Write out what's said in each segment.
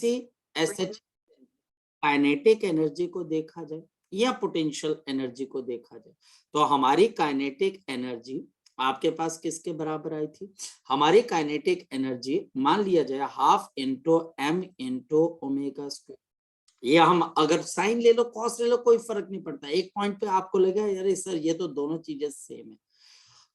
SH kinetic energy को देखा जाए या पोटेंशियल एनर्जी को देखा जाए, तो हमारी काइनेटिक एनर्जी आपके पास किसके बराबर आई थी? हमारी काइनेटिक एनर्जी मान लिया जाए half into m into omega square. ये हम अगर साइन ले लो कॉस ले लो कोई फर्क नहीं पड़ता, एक पॉइंट पे आपको लगेगा अरे सर ये तो दोनों चीजें सेम है।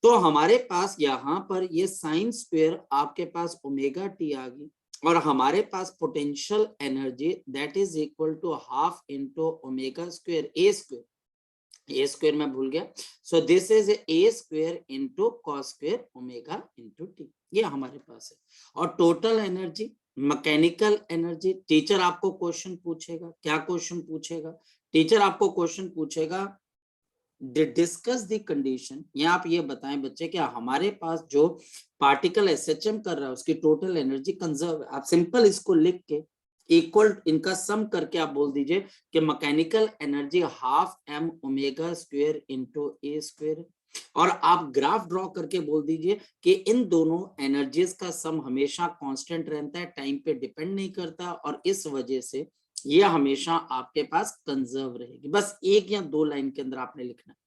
तो हमारे पास यहाँ पर ये साइन स्क्वायर आपके पास ओमेगा टी आ गई और हमारे पास potential energy that is equal to half into omega square a square मैं भूल गया, so this is a square into cos square omega into t, ये हमारे पास है। और total energy mechanical energy, teacher आपको क्वेश्चन पूछेगा, क्या क्वेश्चन पूछेगा? टीचर आपको क्वेश्चन पूछेगा डिस्कस द कंडीशन, या आप ये बताएं बच्चे क्या हमारे पास जो पार्टिकल एसएचएम कर रहा है उसकी टोटल एनर्जी कंजर्व है। आप सिंपल इसको लिख के इक्वल इनका सम करके आप बोल दीजिए कि mechanical energy half m omega square into a square, और आप ग्राफ ड्रॉ करके बोल दीजिए कि इन दोनों एनर्जीज का सम हमेशा कांस्टेंट रहता है, टाइम पे डिपेंड नहीं करता, और इस वजह से ये हमेशा आपके पास कंजर्व रहेगी। बस एक या दो लाइन के अंदर आपने लिखना है।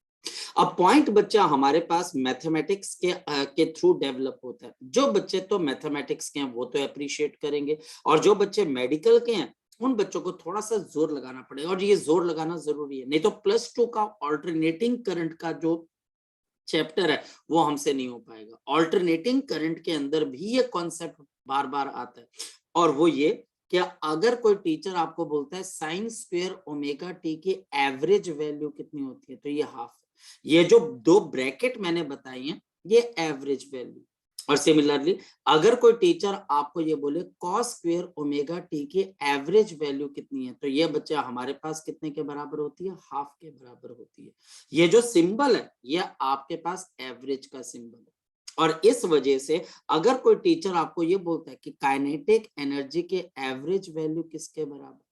अब पॉइंट बच्चा हमारे पास मैथमेटिक्स के थ्रू डेवलप होता है। जो बच्चे तो मैथमेटिक्स के हैं वो तो अप्रिशिएट करेंगे, और जो बच्चे मेडिकल के हैं उन बच्चों को थोड़ा सा जोर लगाना पड़ेगा, और ये जोर लगाना जरूरी है, नहीं तो +2 का ऑल्टरनेटिंग करंट का जो चैप्टर है वो हमसे नहीं हो पाएगा। ऑल्टरनेटिंग करंट के अंदर भी ये कॉन्सेप्ट बार बार आता है, और वो ये कि अगर कोई टीचर आपको बोलता है साइन स्क्वायर ओमेगा टी की एवरेज वैल्यू कितनी होती है, तो ये हाफ है। ये जो दो ब्रैकेट मैंने बताई हैं ये एवरेज वैल्यू। और सिमिलरली अगर कोई टीचर आपको ये बोले कॉस स्क्वायर ओमेगा टी की एवरेज वैल्यू कितनी है, तो ये बच्चा हमारे पास कितने के बराबर होती है? हाफ के बराबर होती है। ये जो सिंबल है ये आपके पास एवरेज का सिंबल है, और इस वजह से अगर कोई टीचर आपको ये बोलता है कि काइनेटिक एनर्जी के एवरेज वैल्यू किसके बराबर,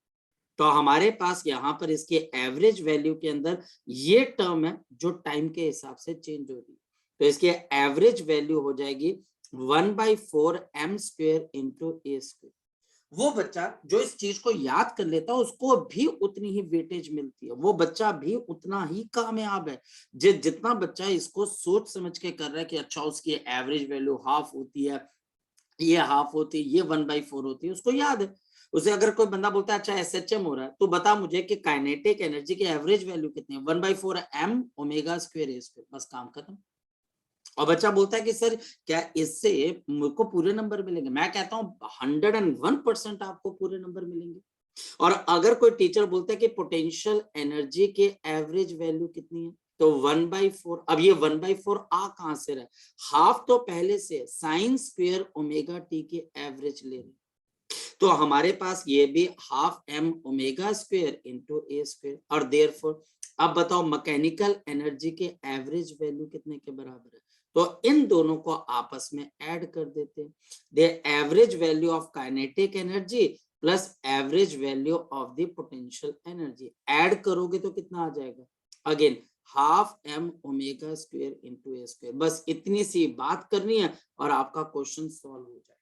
तो हमारे पास यहाँ पर इसके एवरेज वैल्यू के अंदर ये टर्म है जो टाइम के हिसाब से चेंज हो रही है, तो इसके एवरेज वैल्यू हो जाएगी 1/4 m square into a square. वो बच्चा जो इस चीज को याद कर लेता है उसको भी उतनी ही वेटेज मिलती है, वो बच्चा भी उतना ही कामयाब है जितना बच्चा इसको सोच समझ के कर रहा है कि अच्छा उसकी एवरेज वैल्यू हाफ होती है, ये हाफ होती है, ये 1/4 होती है, उसको याद है। उसे अगर कोई बंदा बोलता है अच्छा एसएचएम हो रहा है तो बता मुझे कि काइनेटिक एनर्जी की एवरेज वैल्यू कितनी है? 1/4 m omega square a square, बस काम खत्म। और बच्चा बोलता है कि सर क्या इससे मुझको पूरे नंबर मिलेंगे? मैं कहता हूँ 101% आपको पूरे नंबर मिलेंगे। और अगर कोई टीचर बोलता है कि पोटेंशियल एनर्जी के एवरेज वैल्यू कितनी है, तो 1/4। अब ये 1/4 आ कहां से रहा? हाफ तो पहले से साइन स्क्वायर ओमेगा टी के एवरेज ले रहे, तो हमारे पास ये भी half m omega square into a square, और देयरफॉर अब बताओ मैकेनिकल एनर्जी के एवरेज वैल्यू कितने के बराबर है? तो इन दोनों को आपस में ऐड कर देते हैं, the average value of kinetic energy plus average value of the potential energy, add करोगे तो कितना आ जाएगा? Again half m omega square into a square. बस इतनी सी बात करनी है और आपका क्वेश्चन सॉल्व हो जाएगा।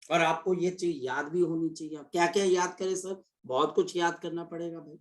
और आपको ये चीज याद भी होनी चाहिए। आप क्या क्या याद करें सर? बहुत कुछ याद करना पड़ेगा भाई।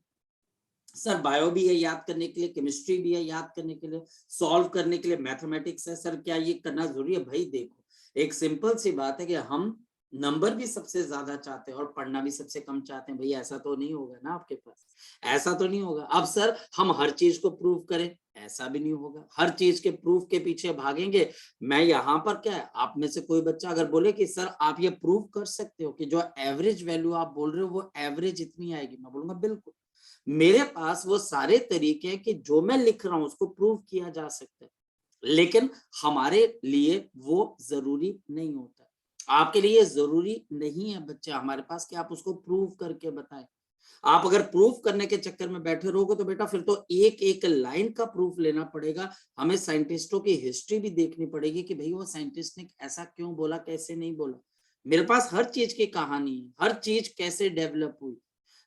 सर बायो भी है याद करने के लिए, केमिस्ट्री भी है याद करने के लिए, सॉल्व करने के लिए मैथमेटिक्स है। सर क्या ये करना जरूरी है? भाई देखो एक सिंपल सी बात है कि हम नंबर भी सबसे ज्यादा चाहते हैं और पढ़ना भी सबसे कम चाहते हैं। भाई ऐसा तो नहीं होगा ना आपके पास, ऐसा तो नहीं होगा। अब सर हम हर चीज को प्रूव करें, ऐसा भी नहीं होगा। हर चीज के प्रूफ के पीछे भागेंगे। मैं यहाँ पर क्या है, आप में से कोई बच्चा अगर बोले कि सर आप ये प्रूव कर सकते हो कि जो एवरेज वैल्यू आप बोल रहे हो वो एवरेज इतनी आएगी, मैं बोलूंगा बिल्कुल। मेरे पास वो सारे तरीके हैं कि जो मैं लिख रहा हूं उसको प्रूव किया जा सकता है, लेकिन हमारे लिए वो जरूरी नहीं होता। आपके लिए जरूरी नहीं है बच्चे हमारे पास कि आप उसको प्रूव करके बताएं। आप अगर प्रूफ करने के चक्कर में बैठे रहोगे तो बेटा फिर तो एक एक लाइन का प्रूफ लेना पड़ेगा। हमें साइंटिस्टों की हिस्ट्री भी देखनी पड़ेगी कि भाई वो साइंटिस्ट ने ऐसा क्यों बोला, कैसे नहीं बोला। मेरे पास हर चीज की कहानी है, हर चीज कैसे डेवलप हुई।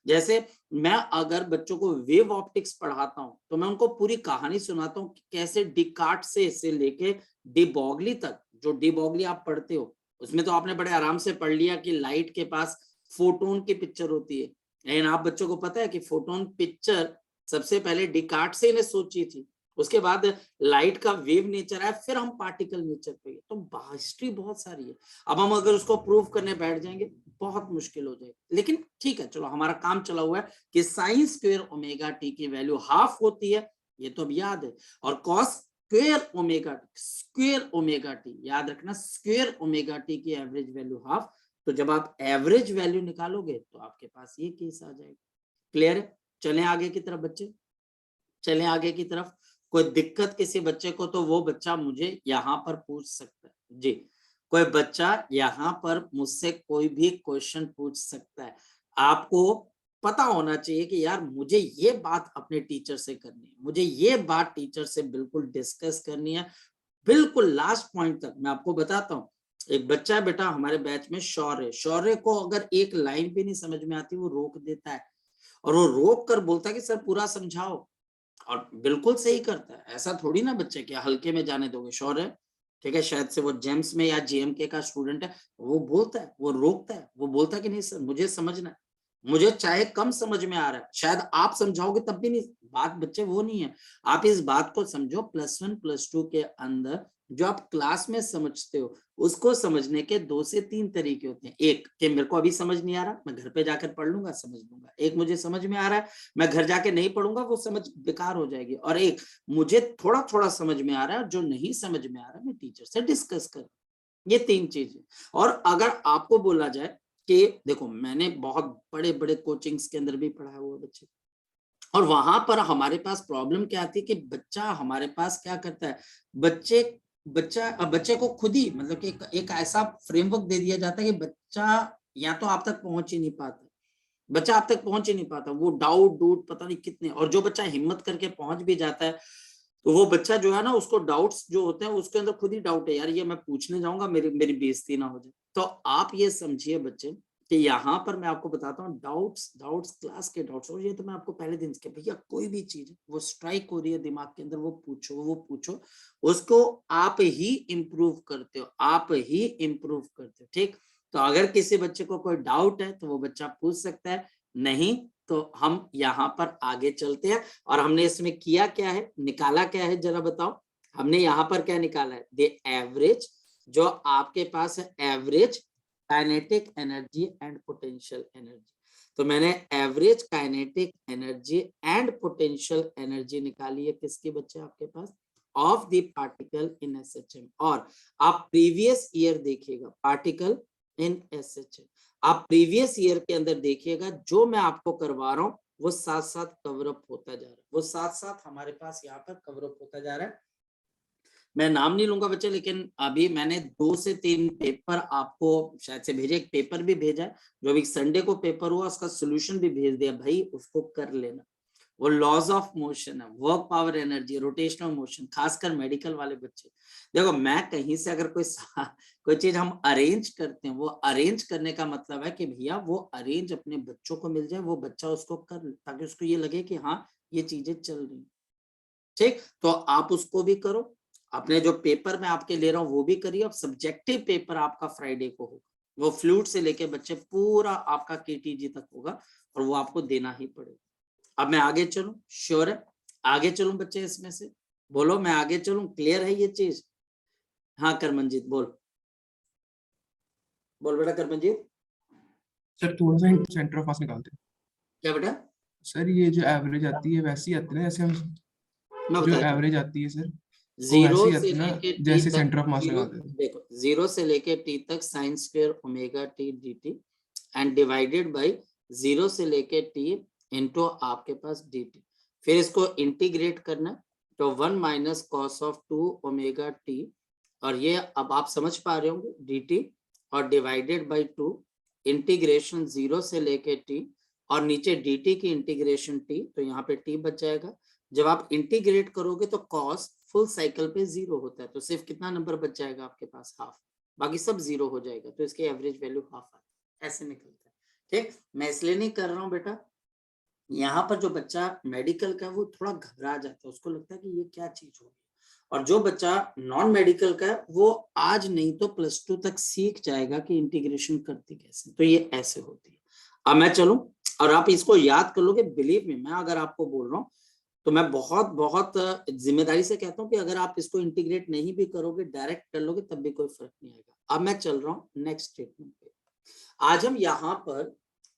जैसे मैं अगर बच्चों को वेव ऑप्टिक्स पढ़ाता हूं तो मैं उनको पूरी कहानी सुनाता हूँ कि कैसे डिकार्ट से लेके डी बॉगली तक, जो डी बॉगली आप पढ़ते हो उसमें तो आपने बड़े आराम से पढ़ लिया कि लाइट के पास फोटोन की पिक्चर होती है। लेकिन आप बच्चों को पता है कि फोटोन पिक्चर सबसे पहले डिकार्ट से इन्हें सोची थी, उसके बाद लाइट का वेव नेचर है, फिर हम पार्टिकल नेचर पे गए। तो हिस्ट्री बहुत सारी है। अब हम अगर उसको प्रूव करने बैठ जाएंगे बहुत मुश्किल हो जाएगी, लेकिन ठीक है, चलो हमारा काम चला हुआ है कि साइन स्क्वायर ओमेगा टी की वैल्यू हाफ होती है, ये तो अब याद है, और कॉस स्क्वायर ओमेगा टी याद रखना, स्क्वायर ओमेगा टी की एवरेज वैल्यू हाफ। तो जब आप एवरेज वैल्यू निकालोगे तो आपके पास ये केस आ जाएगा। क्लियर है? चलें आगे की तरफ बच्चे, चलें आगे की तरफ। कोई दिक्कत किसी बच्चे को तो वो बच्चा मुझे यहाँ पर पूछ सकता है जी। कोई बच्चा यहाँ पर मुझसे कोई भी क्वेश्चन पूछ सकता है। आपको पता होना चाहिए कि यार मुझे ये बात अपने टीचर से करनी है, मुझे ये बात टीचर से बिल्कुल डिस्कस करनी है, बिल्कुल लास्ट पॉइंट तक। मैं आपको बताता हूँ, एक बच्चा है बेटा हमारे बैच में, शौर्य। शौर्य को अगर एक लाइन भी नहीं समझ में आती वो रोक देता है, और वो रोक कर बोलता है कि सर पूरा समझाओ, और बिल्कुल सही करता है। ऐसा थोड़ी ना बच्चे क्या हल्के में जाने दोगे। शौर्य ठीक है, शायद से वो जेम्स में या जेएमके का स्टूडेंट है, वो बोलता है, वो रोकता है, वो बोलता है कि नहीं सर मुझे समझना है, मुझे चाहे कम समझ में आ रहा है, शायद आप समझाओगे तब भी नहीं। बात बच्चे वो नहीं है, आप इस बात को समझो, +1 +2 के अंदर जो आप क्लास में समझते हो उसको समझने के 2 से 3 तरीके होते हैं। एक कि मेरे को अभी समझ नहीं आ रहा, मैं घर पे जाकर पढ़ लूंगा समझ लूंगा। एक मुझे समझ में आ रहा है, मैं घर जाके नहीं पढ़ूंगा, वो समझ बेकार हो जाएगी। और एक मुझे थोड़ा थोड़ा समझ में आ रहा है, जो नहीं समझ में आ रहा है मैं टीचर से डिस्कस कर। ये 3 चीजें। और अगर आपको बोला जाए कि देखो मैंने बहुत बड़े बड़े कोचिंग्स के अंदर भी पढ़ाया हुआ बच्चे, और वहां पर हमारे पास प्रॉब्लम क्या आती है कि बच्चा हमारे पास क्या करता है, बच्चे को खुद ही मतलब कि एक ऐसा फ्रेमवर्क दे दिया जाता है कि बच्चा या तो आप तक पहुंच ही नहीं पाता, बच्चा आप तक पहुंच ही नहीं पाता, वो डाउट डूट पता नहीं कितने। और जो बच्चा हिम्मत करके पहुंच भी जाता है, तो वो बच्चा जो है ना, उसको डाउट्स जो होते हैं उसके अंदर खुद ही डाउट है, यार ये मैं पूछने जाऊंगा मेरी मेरी बेइज्जती ना हो जाए। तो आप ये समझिए बच्चे कि यहाँ पर मैं आपको बताता हूँ, डाउट्स डाउट्स क्लास के डाउट्स, और ये तो मैं आपको पहले दिन के, भैया कोई भी चीज वो स्ट्राइक हो रही है दिमाग के अंदर, वो पूछो, उसको आप ही इम्प्रूव करते हो, आप ही इम्प्रूव करते हो। ठीक, तो अगर किसी बच्चे को कोई डाउट है तो वो बच्चा पूछ सकता है, नहीं तो हम यहाँ पर आगे चलते हैं। और हमने इसमें किया क्या है, निकाला क्या है, जरा बताओ। हमने यहाँ पर क्या निकाला है, द एवरेज, जो आपके पास है average kinetic energy and potential energy. तो मैंने average kinetic energy and potential energy निकाली है, किसकी बच्चे आपके पास, of the particle in SHM. और आप प्रीवियस ईयर देखिएगा, पार्टिकल इन एसएचएम, आप प्रीवियस ईयर के अंदर देखिएगा, जो मैं आपको करवा रहा हूँ वो साथ साथ कवरअप होता जा रहा है, वो साथ साथ हमारे पास यहाँ पर कवरअप होता जा रहा है। मैं नाम नहीं लूंगा बच्चे, लेकिन अभी मैंने 2 से 3 पेपर आपको शायद से भेजे, एक पेपर भी भेजा है, जो अभी संडे को पेपर हुआ उसका सोल्यूशन भी भेज दिया, भाई उसको कर लेना। वो लॉज ऑफ मोशन है, work power energy, rotational motion, खासकर मेडिकल वाले बच्चे। देखो मैं कहीं से अगर कोई चीज हम अरेंज करते हैं, वो अरेंज करने का मतलब है कि भैया वो अरेंज अपने बच्चों को मिल जाए, वो बच्चा उसको कर ले, ताकि उसको ये लगे कि हाँ ये चीजें चल रही। ठीक, तो आप उसको भी करो, अपने जो पेपर मैं आपके ले रहा हूँ वो भी करिए। अब सब्जेक्टिव पेपर आपका फ्राइडे को होगा, वो फ्लूइड से लेके बच्चे पूरा आपका केटीजी तक होगा, और वो आपको देना ही पड़ेगा। अब मैं आगे चलूं, श्योर है आगे चलूं बच्चे इसमें से, बोलो मैं आगे चलूं, क्लियर है ये चीज। हाँ करमनजीत बोल, बोल बेटा करमनजीत। सर थोड़ा सा सेंटर ऑफ मास निकालते हैं। क्या बेटा, सर ये जो एवरेज आती है वैसी आती है ना, जैसे हम मैं जो बताता हूँ, एवरेज आती है सर वो जीरो वैसी से आती है ना, लेके टी जैसे तक, सेंटर ऑफ मास जीरो, निकालते थे। देखो जीरो से लेके टी तक sign square omega T D T and divided by zero से लेके टी इंटू आपके पास डी टी। फिर इसको इंटीग्रेट करना, तो 1 minus cos of 2 omega T, और ये अब आप समझ पा रहे होंगे डी टी, और डिवाइडेड बाई 2 इंटीग्रेशन जीरो से लेके टी, और नीचे डी टी की इंटीग्रेशन टी, तो यहाँ पे टी बच जाएगा। जब आप इंटीग्रेट करोगे तो कॉस फुल साइकिल पे 0 होता है, तो सिर्फ कितना नंबर बच जाएगा आपके पास, हाफ, बाकी सब 0 हो जाएगा, तो इसकी एवरेज वैल्यू हाफ आता है, ऐसे निकलता है। ठीक, मैं इसलिए नहीं कर रहा हूँ बेटा, यहाँ पर जो बच्चा मेडिकल का वो थोड़ा घबरा जाता है, उसको लगता है कि ये क्या चीज होगी, और जो बच्चा नॉन मेडिकल का है वो आज नहीं तो +2 तक सीख जाएगा कि इंटीग्रेशन करती कैसे, तो ये ऐसे होती है। अब मैं चलूं और आप इसको याद कर लोगे, बिलीव मी, मैं अगर आपको बोल रहा हूँ तो मैं बहुत बहुत जिम्मेदारी से कहता हूँ कि अगर आप इसको इंटीग्रेट नहीं भी करोगे, डायरेक्ट कर लोगे, तब भी कोई फर्क नहीं आएगा। अब मैं चल रहा हूँ नेक्स्ट स्टेटमेंट पे। आज हम यहाँ पर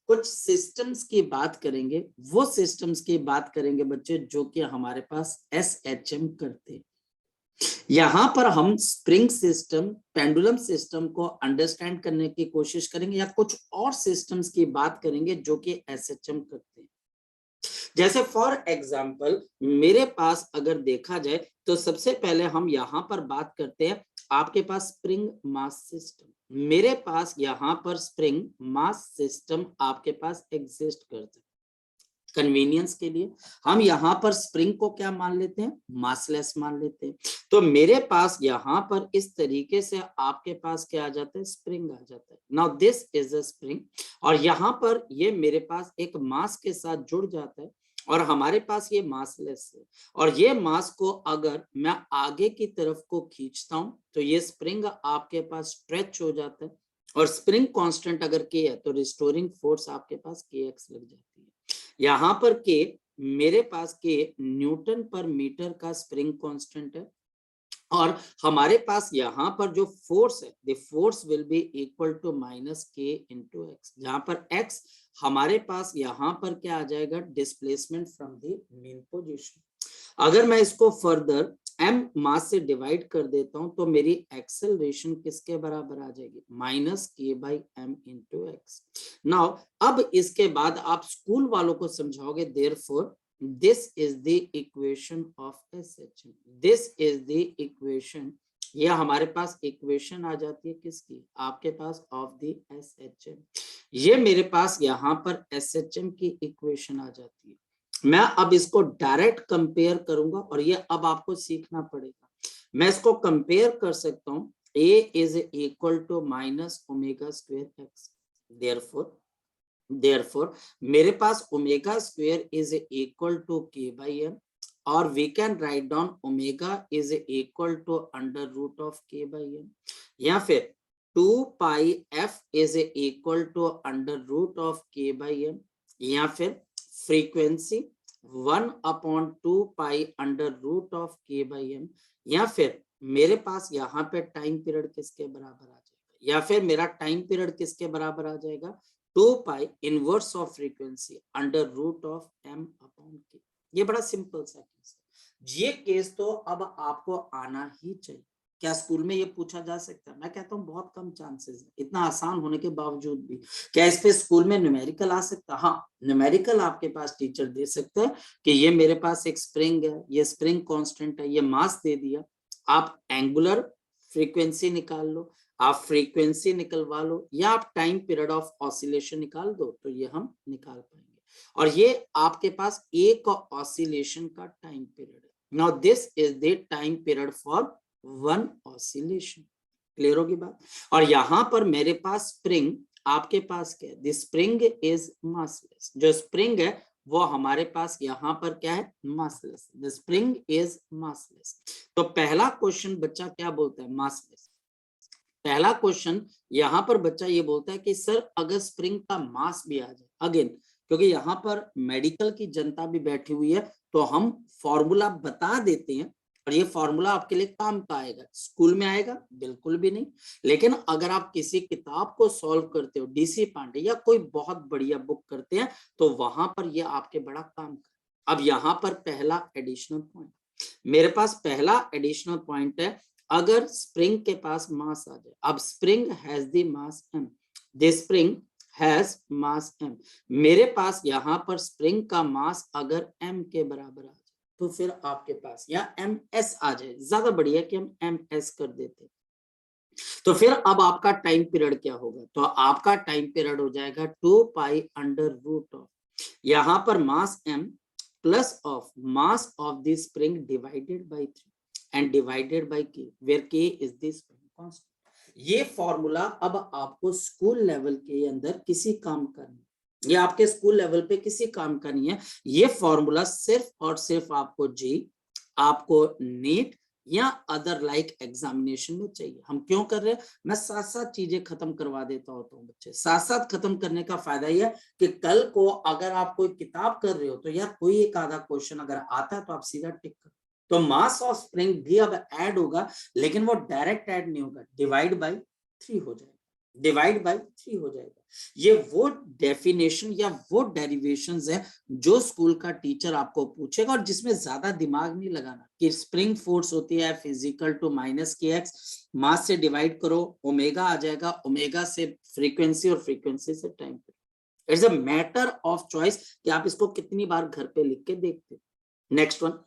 कुछ सिस्टम्स की बात करेंगे, वो सिस्टम्स की बात करेंगे बच्चे जो कि हमारे पास SHM करते हैं। यहाँ पर हम स्प्रिंग सिस्टम, पेंडुलम सिस्टम को अंडरस्टैंड करने की कोशिश करेंगे या कुछ और सिस्टम्स की बात करेंगे जो कि SHM करते हैं। जैसे फॉर एग्जाम्पल मेरे पास अगर देखा जाए तो सबसे पहले हम यहाँ पर बात करते हैं, आपके पास स्प्रिंग मास सिस्टम, मेरे पास यहाँ पर स्प्रिंग मास सिस्टम आपके पास एग्जिस्ट करता है। कन्वीनियंस के लिए हम यहाँ पर स्प्रिंग को क्या मान लेते हैं, मासलेस मान लेते हैं। तो मेरे पास यहाँ पर इस तरीके से आपके पास क्या आ जाता है, स्प्रिंग आ जाता है। Now this is a spring, और यहाँ पर ये मेरे पास एक मास के साथ जुड़ जाता है और हमारे पास ये मासलेस है, और ये मास को अगर मैं आगे की तरफ को खींचता हूं तो ये स्प्रिंग आपके पास स्ट्रेच हो जाता है, और स्प्रिंग कांस्टेंट अगर के है तो रिस्टोरिंग फोर्स आपके पास kx लग जाती है। यहाँ पर के, मेरे पास के न्यूटन पर मीटर का स्प्रिंग कांस्टेंट है, और हमारे पास यहाँ पर जो फोर्स है, the force will be equal to minus k into x, जहां पर एक्स हमारे पास यहाँ पर क्या आ जाएगा, displacement from the main position. अगर मैं इसको फर्दर m मास से डिवाइड कर देता हूं तो मेरी एक्सेलरेशन किसके बराबर आ जाएगी, minus k by m into x. Now अब इसके बाद आप स्कूल वालों को समझाओगे, therefore this is the equation of SHM, this is the equation, ये हमारे पास इक्वेशन आ जाती है किसकी, आपके पास ऑफ द SHM। ये मेरे पास यहाँ पर SHM की इक्वेशन आ जाती है। मैं अब इसको डायरेक्ट कंपेयर करूंगा और ये अब आपको सीखना पड़ेगा। मैं इसको कंपेयर कर सकता हूँ, A is equal to minus omega square x, therefore मेरे पास omega square is equal to k by m, और we can write down omega is equal to under root of k by m, या फिर 2 pi f is equal to under root of k by m, या फिर frequency 1/2 pi under root of k by m, या फिर मेरे पास यहाँ पे time period किसके बराबर आ जाएगा, या फिर मेरा टाइम पीरियड किसके बराबर आ जाएगा, 2 pi inverse of frequency under root of m upon k। ये बड़ा सिंपल सा केस है। ये केस तो अब आपको आना ही चाहिए। क्या स्कूल में ये पूछा जा सकता है? मैं कहता हूँ बहुत कम चांसेस है, इतना आसान होने के बावजूद भी। क्या इस पे स्कूल में न्यूमेरिकल आ सकता है? हाँ, न्यूमेरिकल आपके पास टीचर दे सकता है कि ये मेरे पास एक स्प्रिंग है, ये स्प्रिंग कांस्टेंट है, ये मास दे दिया, आप एंगुलर फ्रीक्वेंसी निकाल लो, आप फ्रीक्वेंसी निकलवा लो, या आप टाइम पीरियड ऑफ ऑसिलेशन निकाल दो, तो ये हम निकाल पाएंगे। और ये आपके पास एक ऑसिलेशन का टाइम पीरियड है। Now this is the time period for one oscillation. Clear होगी बात? और यहाँ पर मेरे पास स्प्रिंग, आपके पास क्या है, द स्प्रिंग इज मासलेस। जो स्प्रिंग है वो हमारे पास यहाँ पर क्या है, massless. The spring is massless. तो पहला क्वेश्चन बच्चा क्या बोलता है, मासलेस। पहला क्वेश्चन यहाँ पर बच्चा ये बोलता है कि सर अगर स्प्रिंग का मास भी आ जाए, अगेन क्योंकि यहाँ पर मेडिकल की जनता भी बैठी हुई है तो हम फॉर्मूला बता देते हैं, और ये फॉर्मूला आपके लिए काम का आएगा। स्कूल में आएगा बिल्कुल भी नहीं, लेकिन अगर आप किसी किताब को सॉल्व करते हो, DC पांडे या कोई बहुत बढ़िया बुक करते हैं, तो वहां पर ये आपके बड़ा काम का। अब यहाँ पर पहला एडिशनल पॉइंट, मेरे पास पहला एडिशनल पॉइंट है, अगर स्प्रिंग के पास मास आ जाए, अब spring has the mass m, this spring has mass m, मेरे पास यहाँ पर स्प्रिंग का मास अगर m के बराबर आ जाए तो फिर आपके पास या ms आ जाए, ज्यादा बढ़िया कि हम ms कर देते। तो फिर अब आपका टाइम पीरियड क्या होगा, तो आपका टाइम पीरियड हो जाएगा 2 पाई अंडर रूट ऑफ, यहाँ पर mass m plus of mass of the spring divided by 3 and divided by k, where k is the spring constant. ये फॉर्मूला अब आपको स्कूल लेवल के अंदर किसी काम का नहीं, ये आपके स्कूल लेवल पे किसी काम का नहीं है। ये फॉर्मूला सिर्फ और सिर्फ आपको जी, आपको नीट या अदर लाइक एग्जामिनेशन में चाहिए। हम क्यों कर रहे हैं, मैं साथ साथ चीजें खत्म करवा देता होता हूँ बच्चे। साथ साथ खत्म करने का फायदा यह है कि कल को अगर आप कोई किताब कर रहे हो तो यार कोई एक आधा क्वेश्चन अगर आता है तो आप सीधा टिक करो। तो मास ऑफ स्प्रिंग भी अब ऐड होगा, लेकिन वो डायरेक्ट ऐड नहीं होगा, डिवाइड बाई 3 हो जाएगा, डिवाइड बाई 3 हो जाएगा। ये वो डेफिनेशन या वो डेरिवेशंस है जो स्कूल का टीचर आपको पूछेगा और जिसमें ज्यादा दिमाग नहीं लगाना कि स्प्रिंग फोर्स होती है फिजिकल टू माइनस के एक्स, मास से डिवाइड करो, ओमेगा आ जाएगा, ओमेगा से फ्रीक्वेंसी और फ्रीक्वेंसी से time. It's a matter of choice कि आप इसको कितनी बार घर पे लिख के देखते हो। नेक्स्ट वन,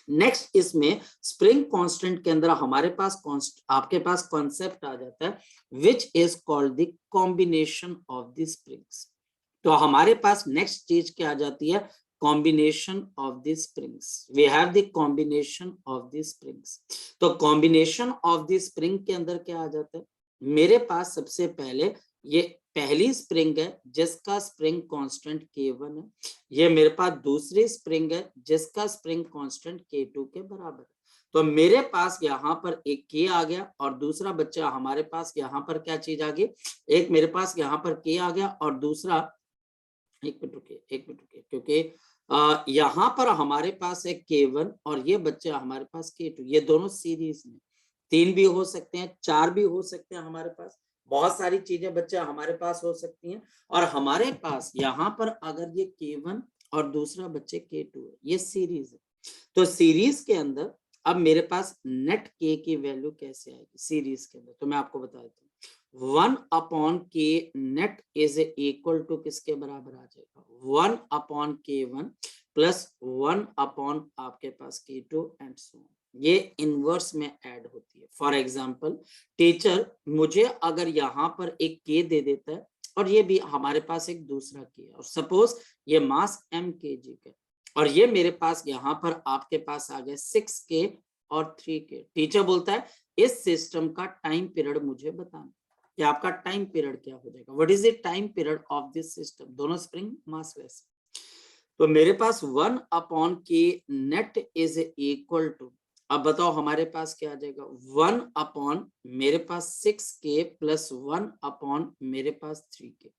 नेक्स्ट इसमें स्प्रिंग कांस्टेंट के अंदर हमारे पास आपके पास कॉन्सेप्ट आ जाता है which is called the combination of the springs. तो हमारे पास नेक्स्ट चीज क्या आ जाती है, combination of the springs. We have the combination of the springs. तो कॉम्बिनेशन ऑफ द स्प्रिंग के अंदर क्या आ जाता है, मेरे पास सबसे पहले ये पहली स्प्रिंग है जिसका स्प्रिंग कांस्टेंट K1 है, ये मेरे पास दूसरी स्प्रिंग है जिसका स्प्रिंग कांस्टेंट K2 के बराबर है। तो मेरे पास यहाँ पर एक K आ गया और दूसरा बच्चा हमारे पास यहाँ पर क्या चीज आ गई, एक मेरे पास यहाँ पर K आ गया और दूसरा, एक मिनट रुकिए, क्योंकि यहाँ पर हमारे पास है K1 और ये बच्चा हमारे पास K2, ये दोनों सीरीज में 3 भी हो सकते हैं, 4 भी हो सकते हैं, हमारे पास बहुत सारी चीजें बच्चे हमारे पास हो सकती हैं। और हमारे पास यहाँ पर अगर ये K1 और दूसरा बच्चे K2 है, ये सीरीज है। तो सीरीज के अंदर अब मेरे पास नेट K की वैल्यू कैसे आएगी सीरीज के अंदर, तो मैं आपको बता देता हूँ। 1/K net is equal to किसके बराबर आ जाएगा, 1/K1 प्लस 1/ आपके पास K2 एंड सो ऑन। ये इनवर्स में ऐड होती है। फॉर एग्जाम्पल टीचर मुझे अगर यहाँ पर एक K दे देता है और ये भी हमारे पास एक दूसरा K है और सपोज ये मास mkg का, और ये मेरे पास यहाँ पर आपके पास आ गया 6K और 3K। टीचर बोलता है इस सिस्टम का टाइम पीरियड मुझे बताना कि आपका टाइम पीरियड क्या हो जाएगा, what is the time period of this system, दोनों स्प्रिंग मास वैसे। तो मेरे पास 1/K net is equal to, अब बताओ हमारे पास क्या आ जाएगा, 1/ मेरे पास 6K प्लस 1/ मेरे पास 3K।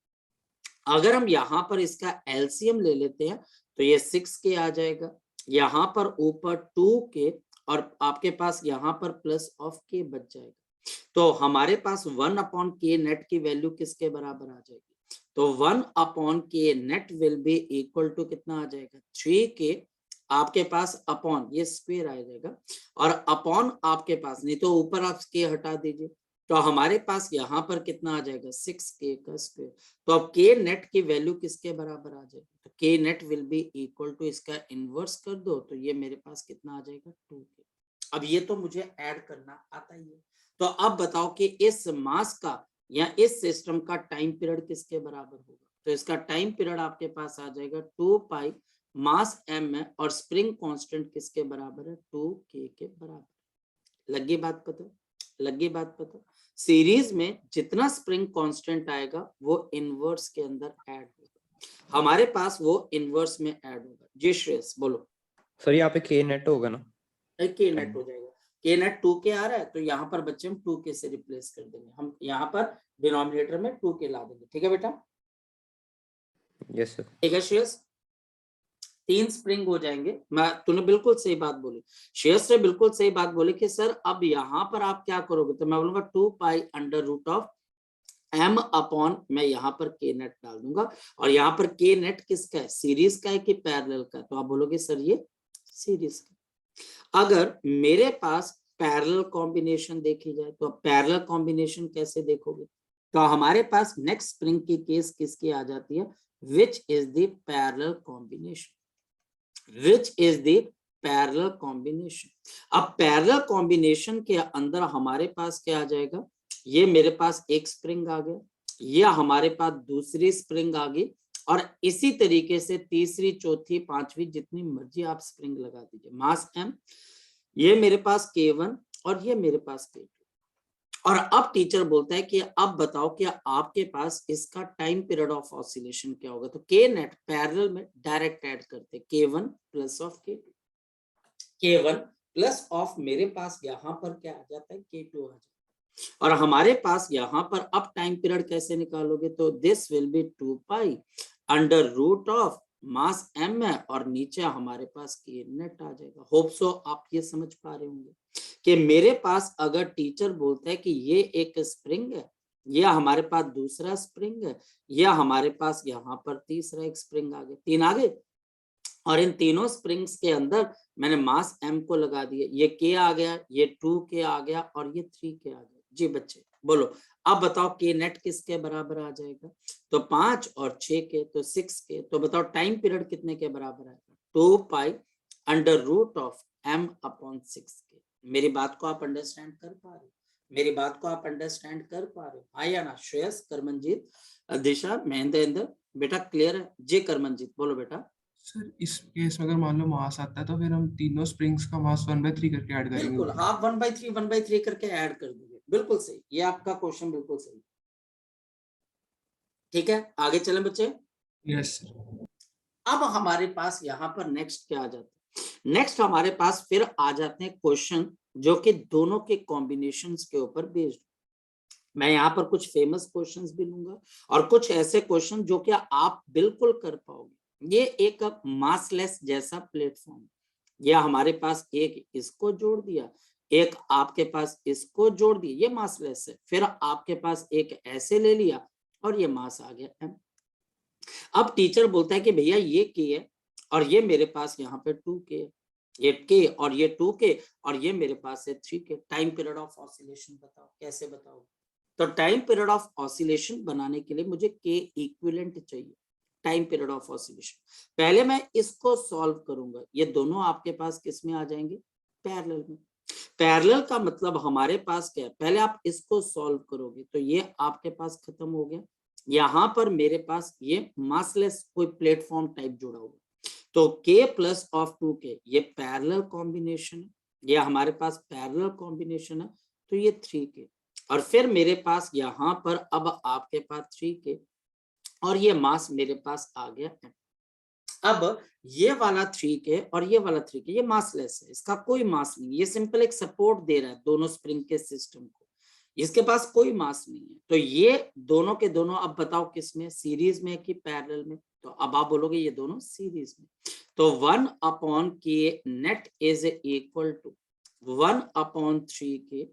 अगर हम यहाँ पर इसका एलसीएम ले लेते हैं तो ये 6K आ जाएगा, यहाँ पर ऊपर 2K और आपके पास यहाँ पर प्लस ऑफ K बच जाएगा। तो हमारे पास 1/K नेट की वैल्यू किसके बराबर आ जाएगी, तो 1/K net will be equal to कितना आ जाएगा, 3K आपके पास अपॉन ये स्क्वायर आ जाएगा और अपॉन आपके पास, नहीं तो ऊपर आप K हटा दीजिए, तो हमारे पास यहाँ पर कितना आ जाएगा 6K का स्क्वायर। तो अब K नेट की वैल्यू किसके बराबर आ जाएगी, तो K net will be equal to, इसका इनवर्स कर दो तो ये मेरे पास कितना आ जाएगा 2K। अब ये तो मुझे ऐड करना आता ही है। तो अब बताओ कि इस मास का या इस सिस्टम का टाइम पीरियड किसके बराबर होगा, तो इसका टाइम पीरियड आपके पास आ जाएगा 2 पाई मास m है और स्प्रिंग कांस्टेंट किसके बराबर है 2K के बराबर। लगी बात पता, लगी बात पता। सीरीज में जितना स्प्रिंग कांस्टेंट आएगा वो इनवर्स के अंदर ऐड होगा, हमारे पास वो इनवर्स में ऐड होगा। जी श्रेयस बोलो। सर यहाँ पे K नेट होगा ना, K नेट हो जाएगा, K नेट 2K आ रहा है तो यहाँ पर बच्चे हम 2K से रिप्लेस कर देंगे, हम यहाँ पर डिनोमिनेटर में 2K ला देंगे। ठीक है बेटा, यस सर। ठीक है श्रेयस, 3 स्प्रिंग हो जाएंगे। मैं तूने बिल्कुल सही बात बोली, श्रेयस ने बिल्कुल सही बात बोली कि सर अब यहाँ पर आप क्या करोगे, तो मैं बोलूंगा 2 pi under root of m upon, मैं यहाँ पर K नेट डाल दूंगा और यहाँ पर K नेट किसका है, सीरीज का है कि पैरेलल का, तो आप बोलोगे सर ये सीरीज का। अगर मेरे पास पैरेलल कॉम्बिनेशन देखी जाए तो पैरेलल कॉम्बिनेशन कैसे देखोगे, तो हमारे पास नेक्स्ट स्प्रिंग की केस किसकी आ जाती है, which is the parallel combination, which is the parallel combination। अब पैरेलल कॉम्बिनेशन के अंदर हमारे पास क्या आ जाएगा, ये मेरे पास एक स्प्रिंग आ गया, ये हमारे पास दूसरी स्प्रिंग आ गई और इसी तरीके से तीसरी चौथी पांचवी जितनी मर्जी आप स्प्रिंग लगा दीजिए, मास m, ये मेरे पास K1 और ये मेरे पास K2। और अब टीचर बोलता है कि अब बताओ कि आपके पास इसका टाइम पीरियड ऑफ ऑसिलेशन क्या होगा, तो K नेट पैरेलल में डायरेक्ट ऐड करते K1 plus of K2, K1 plus of मेरे पास यहाँ पर क्या आ जाता है K2 आ जाता है, और हमारे पास यहाँ पर अब टाइम पीरियड कैसे निकालोगे, तो this will be 2 pi under root of mass m है और नीचे हमारे पास K नेट आ जाएगा। होप सो आप ये समझ पा रहे होंगे कि मेरे पास अगर टीचर बोलता है कि ये एक स्प्रिंग है, या हमारे पास दूसरा स्प्रिंग है, या हमारे पास यहाँ पर तीसरा एक स्प्रिंग आ गया, 3 आ गए, और इन तीनों स्प्रिंग्स के अंदर मैंने मास m को लगा दिया, ये K आ गया, ये 2K आ गया और ये 3K आ गया। जी बच्चे बोलो, अब बताओ K नेट किसके बराबर आ जाएगा, तो 5 और 6K तो 6K, तो बताओ टाइम पीरियड कितने के बराबर आएगा, 2 pi under root of m upon 6K। मेरी बात को आप अंडरस्टैंड कर पा रहे हो, मेरी बात को आप अंडरस्टैंड कर पा रहे हो, हाँ या ना? श्रेयस, करमनजीत, दिशा, महेंद्र, बेटा क्लियर है? जी करमनजीत बोलो बेटा। सर इस केस में अगर मान लो मास आता है तो फिर हम तीनों स्प्रिंग्स का मास 1/3 करके ऐड करेंगे बिल्कुल, ऊपर। हाँ 1/3 करके ऐड कर दोगे, बिल्कुल सही, ये आपका क्वेश्चन बिल्कुल सही। ठीक है, आगे चलें बच्चे। Yes sir. अब हमारे पास यहाँ पर नेक्स्ट क्या आ जाता है, नेक्स्ट हमारे पास फिर आ जाते हैं क्वेश्चन जो कि दोनों के कॉम्बिनेशंस के ऊपर बेस्ड। मैं यहाँ पर कुछ फेमस क्वेश्चंस भी लूंगा और कुछ ऐसे क्वेश्चन जो कि आप बिल्कुल कर पाओगे। ये एक मासलेस जैसा प्लेटफॉर्म, या हमारे पास एक इसको जोड़ दिया, एक आपके पास इसको जोड़ दिया, ये मासलेस है, फिर आपके पास एक ऐसे ले लिया और ये मास आ गया m। अब टीचर बोलता है कि भैया ये K है और ये मेरे पास यहाँ पे 2K है, ये K और ये 2K और ये मेरे पास है 3K। Time period of oscillation बताओ, कैसे बताओ? तो टाइम पीरियड ऑफ ऑसिलेशन बनाने के लिए मुझे K इक्विवेलेंट चाहिए, टाइम पीरियड ऑफ ऑसिलेशन। पहले मैं इसको सॉल्व करूंगा, ये दोनों आपके पास किस में आ जाएंगे, पैरेलल में। पैरेलल का मतलब हमारे पास क्या है, पहले आप इसको सॉल्व करोगे तो ये आपके पास खत्म हो गया, यहां पर मेरे पास ये मासलेस कोई प्लेटफॉर्म टाइप जुड़ा हुआ, तो K प्लस ऑफ 2K ये पैरेलल कॉम्बिनेशन है, ये हमारे पास पैरेलल कॉम्बिनेशन है, तो ये 3K, और फिर मेरे पास यहाँ पर अब आपके पास 3K और ये मास मेरे पास आ गया m। अब ये वाला 3K और ये वाला 3K ये मासलेस है, इसका कोई मास नहीं, ये सिंपल एक सपोर्ट दे रहा है दोनों स्प्रिंग के सिस्टम को, इसके पास कोई मास नहीं है। तो ये दोनों के दोनों अब बताओ किस में, सीरीज में कि पैरेलल में, तो अब आप बोलोगे ये दोनों सीरीज में, तो 1/K net is equal to 1/3K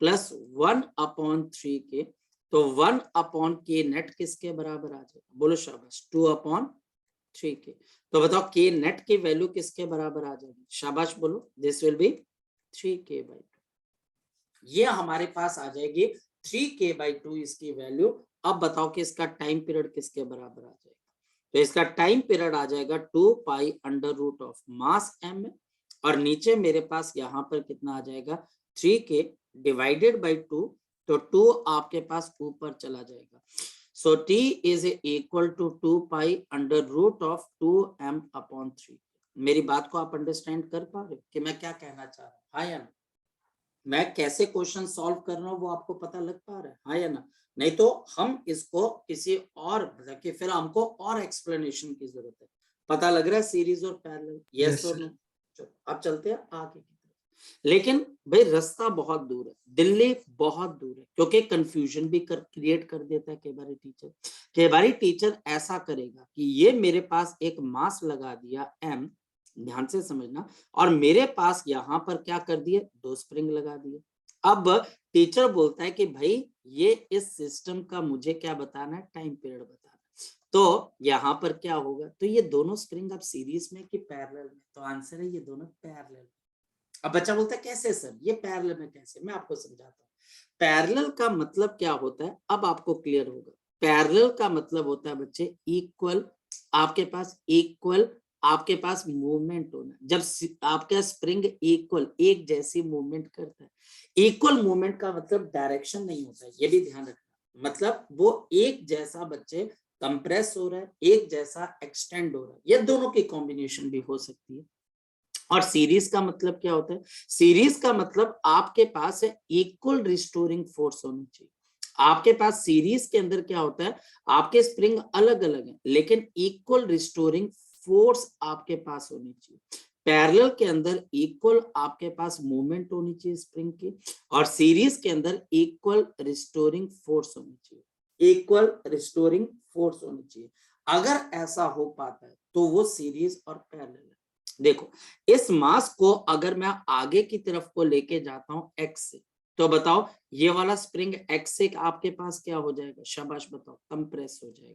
plus 1/3K, तो 1/K नेट किसके बराबर आ जाएगा, बोलो शाबाश, 2/3K। तो बताओ K नेट की वैल्यू किसके बराबर आ जाएगी, शाबाश बोलो, दिस विल बी 3K/2। ये हमारे पास आ जाएगी 3K/2 इसकी वैल्यू। अब बताओ कि इसका टाइम पीरियड किसके बराबर आ जाएगा, तो इसका टाइम पीरियड आ जाएगा 2 pi under root of mass m, और नीचे मेरे पास यहाँ पर कितना आ जाएगा 3K डिवाइडेड बाई 2, तो 2 आपके पास ऊपर चला जाएगा, so T is equal to 2 pi under root of 2m/3। मेरी बात को आप अंडरस्टैंड कर पा रहे हो कि मैं क्या कहना चाह रहा हूँ, हाँ या ना? मैं कैसे क्वेश्चन सॉल्व कर रहा हूँ वो आपको पता लग पा रहा है, हाँ या ना? नहीं तो हम इसको किसी और कि फिर हमको और एक्सप्लेनेशन की जरूरत है। पता लग रहा है सीरीज और पैरेलल, यस और नो? चलो अब चलते हैं आगे की तरफ। लेकिन भाई रास्ता बहुत दूर है, दिल्ली बहुत दूर है, क्योंकि कंफ्यूजन भी क्रिएट कर देता है कई बार टीचर। कई बार टीचर ऐसा करेगा कि ये मेरे पास एक मास लगा दिया m, ध्यान से समझना, और मेरे पास यहाँ पर क्या कर दिए, 2 स्प्रिंग लगा दिए। अब टीचर बोलता है कि भाई ये इस सिस्टम का मुझे क्या बताना है, टाइम पीरियड बताना है। तो यहाँ पर क्या होगा, तो ये दोनों स्प्रिंग अब सीरीज में कि पैरेलल में, तो आंसर है ये दोनों पैरेलल। अब बच्चा बोलता है कैसे सर, ये पैरेलल में कैसे, मैं आपको समझाता हूँ। पैरेलल का मतलब क्या होता है, अब आपको क्लियर होगा। पैरेलल का मतलब होता है बच्चे इक्वल, आपके पास इक्वल, आपके पास मूवमेंट होना। जब आपका स्प्रिंग इक्वल एक जैसी मूवमेंट करता है, इक्वल मूवमेंट का मतलब डायरेक्शन नहीं होता है, ये भी ध्यान रखना, मतलब वो एक जैसा बच्चे कंप्रेस हो रहा है, एक जैसा एक्सटेंड हो रहा है, ये दोनों की कॉम्बिनेशन भी हो सकती है। और सीरीज का मतलब क्या होता है, सीरीज का मतलब आपके पास इक्वल रिस्टोरिंग फोर्स होनी चाहिए। आपके पास सीरीज के अंदर क्या होता है, आपके स्प्रिंग अलग अलग हैं लेकिन इक्वल रिस्टोरिंग फोर्स आपके पास होनी चाहिए। पैरेलल के अंदर इक्वल आपके पास मूवमेंट होनी चाहिए स्प्रिंग की, और सीरीज के अंदर इक्वल रिस्टोरिंग फोर्स होनी चाहिए, इक्वल रिस्टोरिंग फोर्स होनी चाहिए। अगर ऐसा हो पाता है तो वो सीरीज और पैरेलल है। देखो इस मास को अगर मैं आगे की तरफ को लेके जाता हूं एक्स से, तो बताओ ये वाला स्प्रिंग एक्स से आपके पास क्या हो जाएगा, शाबाश बताओ, कंप्रेस हो जाएगा।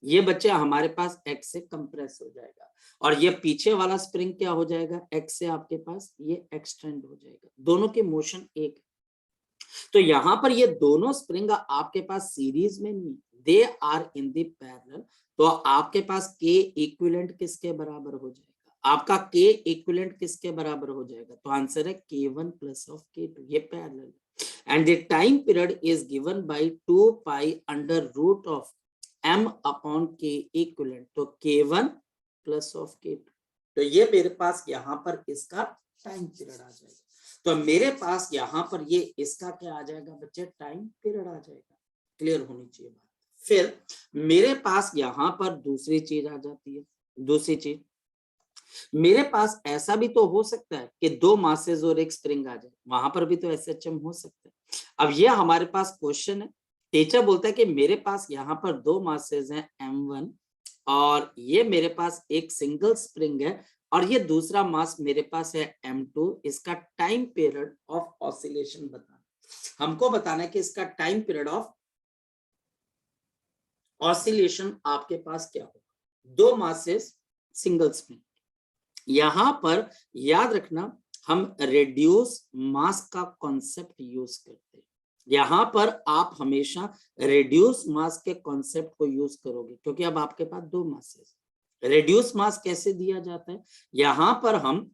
ये बच्चे हमारे पास एक्स से कंप्रेस हो जाएगा, और ये पीछे वाला स्प्रिंग क्या हो जाएगा, एक्स से आपके पास ये एक्सटेंड हो जाएगा। दोनों के मोशन एक है। तो यहां पर ये दोनों स्प्रिंग आपके पास सीरीज में नहीं, they are in the parallel. तो आपके पास के इक्विवेलेंट किसके बराबर हो जाएगा, आपका के इक्विवेलेंट किसके बराबर हो जाएगा, तो आंसर है k1 प्लस ऑफ k2, ये पैरेलल है। And the time period is given by 2 pi under root of m upon k equivalent, तो k1 प्लस ऑफ k2। तो ये मेरे पास यहाँ पर इसका टाइम पीरियड आ जाएगा। तो मेरे पास यहाँ पर ये इसका क्या आ जाएगा बच्चे, टाइम पीरियड आ जाएगा। क्लियर होनी चाहिए बात। फिर मेरे पास यहाँ पर दूसरी चीज आ जाती है। दूसरी चीज, मेरे पास ऐसा भी तो हो सकता है कि दो मासेस और एक स्प्रिंग आ जाए, वहां पर भी तो SHM हो सकता है। अब ये हमारे पास क्वेश्चन है, टीचर बोलता है कि मेरे पास यहाँ पर दो मासेस हैं M1, और ये मेरे पास एक सिंगल स्प्रिंग है, और ये दूसरा मास मेरे पास है M2। इसका टाइम पीरियड ऑफ ऑसिलेशन बताना, हमको बताना है कि इसका टाइम पीरियड ऑफ ऑसिलेशन आपके पास क्या होगा। दो मासेस सिंगल स्प्रिंग, यहां पर याद रखना हम रेड्यूस मास का कॉन्सेप्ट यूज करते हैं। यहां पर आप हमेशा रेड्यूस मास के कॉन्सेप्ट को यूज करोगे, क्योंकि अब आपके पास दो मासेस। रेड्यूस मास कैसे दिया जाता है, यहां पर हम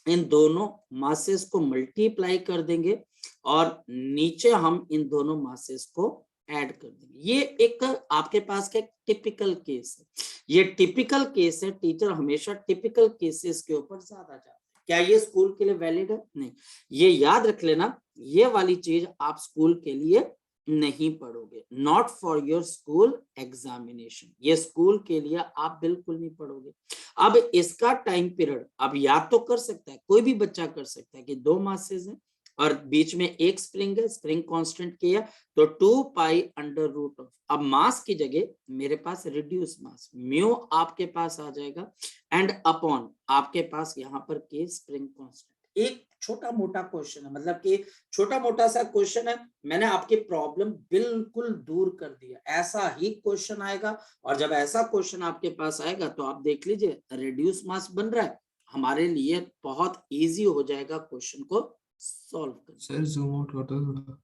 इन दोनों मासेस को मल्टीप्लाई कर देंगे, और नीचे हम इन दोनों मासेस को ऐड कर देंगे। ये एक आपके पास का टिपिकल केस है। ये टिपिकल केस है, टीचर हमेशा टिपिकल केसेस के ऊपर ज्यादा जाते हैं। क्या ये स्कूल के लिए वैलिड है, नहीं। ये याद रख लेना, ये वाली चीज आप स्कूल के लिए नहीं पढ़ोगे, not for your school examination, ये स्कूल के लिए आप बिल्कुल नहीं पढ़ोगे। अब इसका टाइम पीरियड अब याद तो कर सकता है, कोई भी बच्चा कर सकता है कि दो मासेस हैं और बीच में एक स्प्रिंग है, स्प्रिंग कांस्टेंट किया तो 2 पाई अंडर रूट ऑफ, अब मास की जगह मेरे पास रिड्यूस मास म्यू आपके पास आ जाएगा, एंड अपॉन आपके पास यहाँ पर के स्प्रिंग कांस्टेंट। एक छोटा मोटा क्वेश्चन है, मतलब कि छोटा मोटा सा क्वेश्चन है, मैंने आपकी प्रॉब्लम बिल्कुल दूर कर दिया। ऐसा ही क्वेश्चन आएगा, और जब ऐसा क्वेश्चन आपके पास आएगा तो आप देख लीजिए रेड्यूस मास बन रहा है, हमारे लिए बहुत इजी हो जाएगा क्वेश्चन को सॉल्व करना। सर जूम आउट कर दो थोड़ा।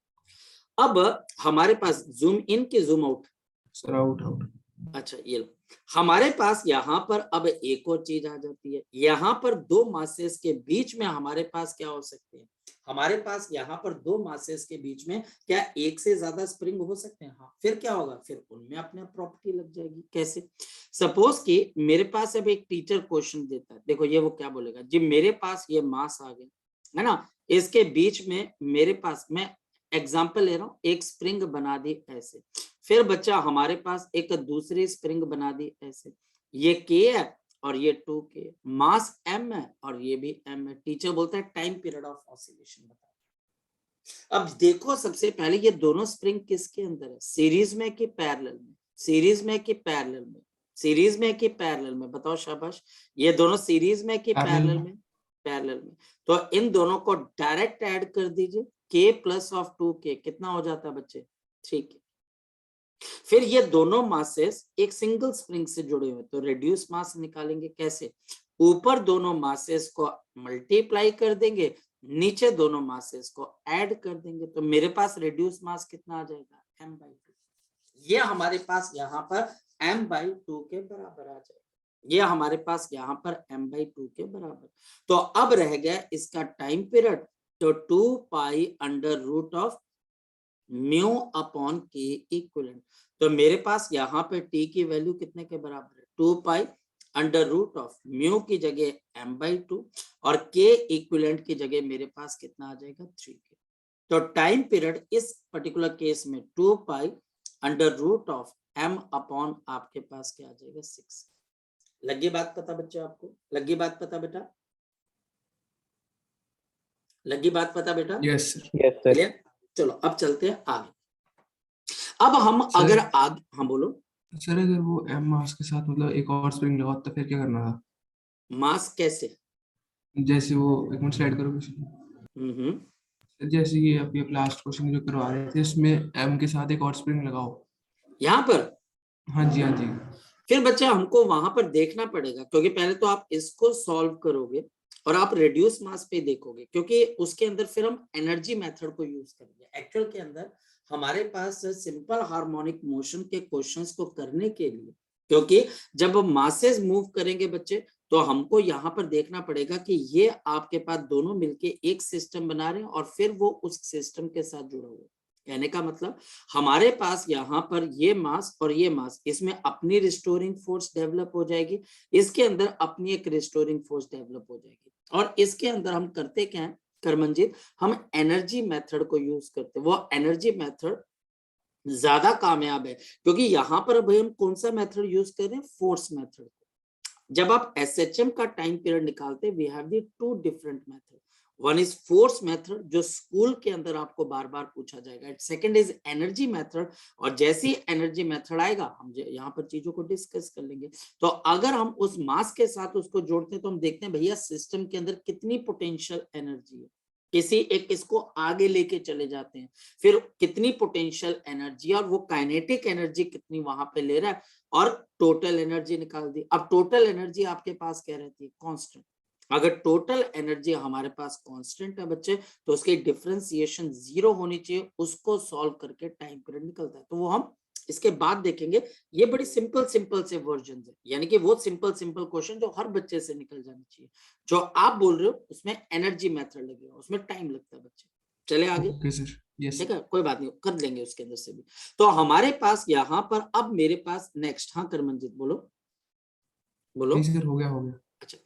अब हमारे पास जूम इन के zoom out, sir out out. अच्छा ये लो, हमारे पास यहाँ पर अब एक और चीज आ जाती है। यहाँ पर दो मासेस के बीच में हमारे पास क्या हो सकते हैं, हमारे पास यहाँ पर दो मासेस के बीच में क्या एक से ज्यादा स्प्रिंग हो सकते हैं, हाँ। फिर क्या होगा, फिर उनमें अपने प्रॉपर्टी लग जाएगी। कैसे, सपोज कि मेरे पास अब एक टीचर क्वेश्चन देता है, देखो ये वो क्या बोलेगा जी, मेरे पास ये मास आ गया है ना, इसके बीच में मेरे पास, मैं एग्जाम्पल ले रहा हूँ, एक स्प्रिंग बना दी ऐसे, फिर बच्चा हमारे पास एक दूसरी स्प्रिंग बना दी ऐसे, ये के है और ये 2k, मास m है और ये भी m है। टीचर बोलता है टाइम पीरियड ऑफ ऑसिलेशन बता। अब देखो सबसे पहले ये दोनों स्प्रिंग किसके अंदर है, सीरीज में कि पैरेलल में, सीरीज में कि पैरेलल में, सीरीज में कि पैरेलल में, बताओ शाबाश। ये दोनों सीरीज में कि पैरेलल में, पैरेलल में। तो इन दोनों को डायरेक्ट ऐड कर दीजिए, k प्लस ऑफ 2k कितना हो जाता है बच्चे, 3k। फिर ये दोनों मासेस एक सिंगल स्प्रिंग से जुड़े हुए, तो रिड्यूस मास निकालेंगे कैसे, ऊपर दोनों मासेस को मल्टीप्लाई कर देंगे, नीचे दोनों मासेस को ऐड कर देंगे, तो मेरे पास रिड्यूस मास कितना आ जाएगा, m/2। ये हमारे पास यहाँ पर m/2 के बराबर आ जाएगा, ये हमारे पास यहाँ पर m/2 के बराबर। तो अब रह गया इसका टाइम पीरियड, तो 2 pi under root of mu upon k equivalent. तो मेरे पास यहाँ पे टी की वैल्यू कितने के बराबर है, 2 pi under root of mu की जगह m/2 और के इक्विवेलेंट की जगह मेरे पास कितना आ जाएगा, 3k। तो टाइम पीरियड इस पर्टिकुलर केस में 2 pi under root of m upon आपके पास क्या आ जाएगा, 6। लगी बात पता बच्चे, आपको लगी बात पता बेटा। लगी बात पता बेटा? Yes sir. Yes sir. Clear? चलो अब चलते हैं आगे। अब हम सर- अगर आगे, हाँ बोलो। सर अगर वो एम मास के साथ मतलब एक और स्प्रिंग लगाओ तो फिर क्या करना था? मास कैसे? जैसे वो एक मिनट स्लाइड करो कुछ। हम्म। जैसे कि अभी आप लास्ट क्वेश्चन जो करवा रहे थे इसमें एम के साथ एक और स्प्रिंग लगाओ। यहाँ पर हाँ जी हाँ जी। फिर बच्चे हमको वहां पर देखना पड़ेगा, क्योंकि पहले तो आप इसको सॉल्व करोगे और आप रिड्यूस मास पे देखोगे, क्योंकि उसके अंदर फिर हम एनर्जी मेथड को यूज करेंगे। एक्चुअल के अंदर हमारे पास सिंपल हार्मोनिक मोशन के क्वेश्चंस को करने के लिए, क्योंकि जब हम मासेस मूव करेंगे बच्चे, तो हमको यहाँ पर देखना पड़ेगा कि ये आपके पास दोनों मिलके एक सिस्टम बना रहे हैं और फिर वो उस सिस्टम के साथ जुड़ा हुआ है। कहने का मतलब हमारे पास यहाँ पर ये मास और ये मास, इसमें अपनी रिस्टोरिंग फोर्स डेवलप हो जाएगी, इसके अंदर अपनी एक रिस्टोरिंग फोर्स डेवलप हो जाएगी, और इसके अंदर हम करते क्या है करमनजीत, हम एनर्जी मेथड को यूज करते हैं। वो एनर्जी मेथड ज्यादा कामयाब है, क्योंकि यहाँ पर भाई हम कौन सा मेथड यूज कर रहे हैं? Force method. जब आप एसएचएम का टाइम पीरियड निकालते, we have the two different method. One is force method, जो स्कूल के अंदर आपको बार बार पूछा जाएगा। सेकंड इज एनर्जी मेथड, और जैसे ही एनर्जी मेथड आएगा हम यहाँ पर चीजों को डिस्कस कर लेंगे। तो अगर हम उस मास के साथ उसको जोड़ते हैं तो हम देखते हैं भैया सिस्टम के अंदर कितनी पोटेंशियल एनर्जी है, किसी एक इसको आगे लेके चले जाते हैं, फिर कितनी पोटेंशियल एनर्जी और वो काइनेटिक एनर्जी कितनी वहां पे ले रहा है, और टोटल एनर्जी निकाल दी। अब टोटल एनर्जी आपके पास क्या रहती है? कांस्टेंट। अगर टोटल एनर्जी हमारे पास कांस्टेंट है बच्चे, तो उसकी डिफरेंशिएशन 0 होनी चाहिए, उसको सॉल्व करके टाइम पीरियड निकलता है। तो वो हम इसके बाद देखेंगे। ये बड़ी सिंपल से वर्जन है, यानी कि वो सिंपल क्वेश्चन जो हर बच्चे से निकल जाना चाहिए। जो आप बोल रहे हो उसमें एनर्जी मेथड लगेगा, उसमें टाइम लगता है बच्चे। चले आगे। Okay sir. यस। ठीक है, कोई बात नहीं, कर लेंगे उसके अंदर से भी। तो हमारे पास यहाँ पर अब मेरे पास नेक्स्ट, हाँ करमनजीत बोलो बोलो। नहीं सर, हो गया हो गया। अच्छा,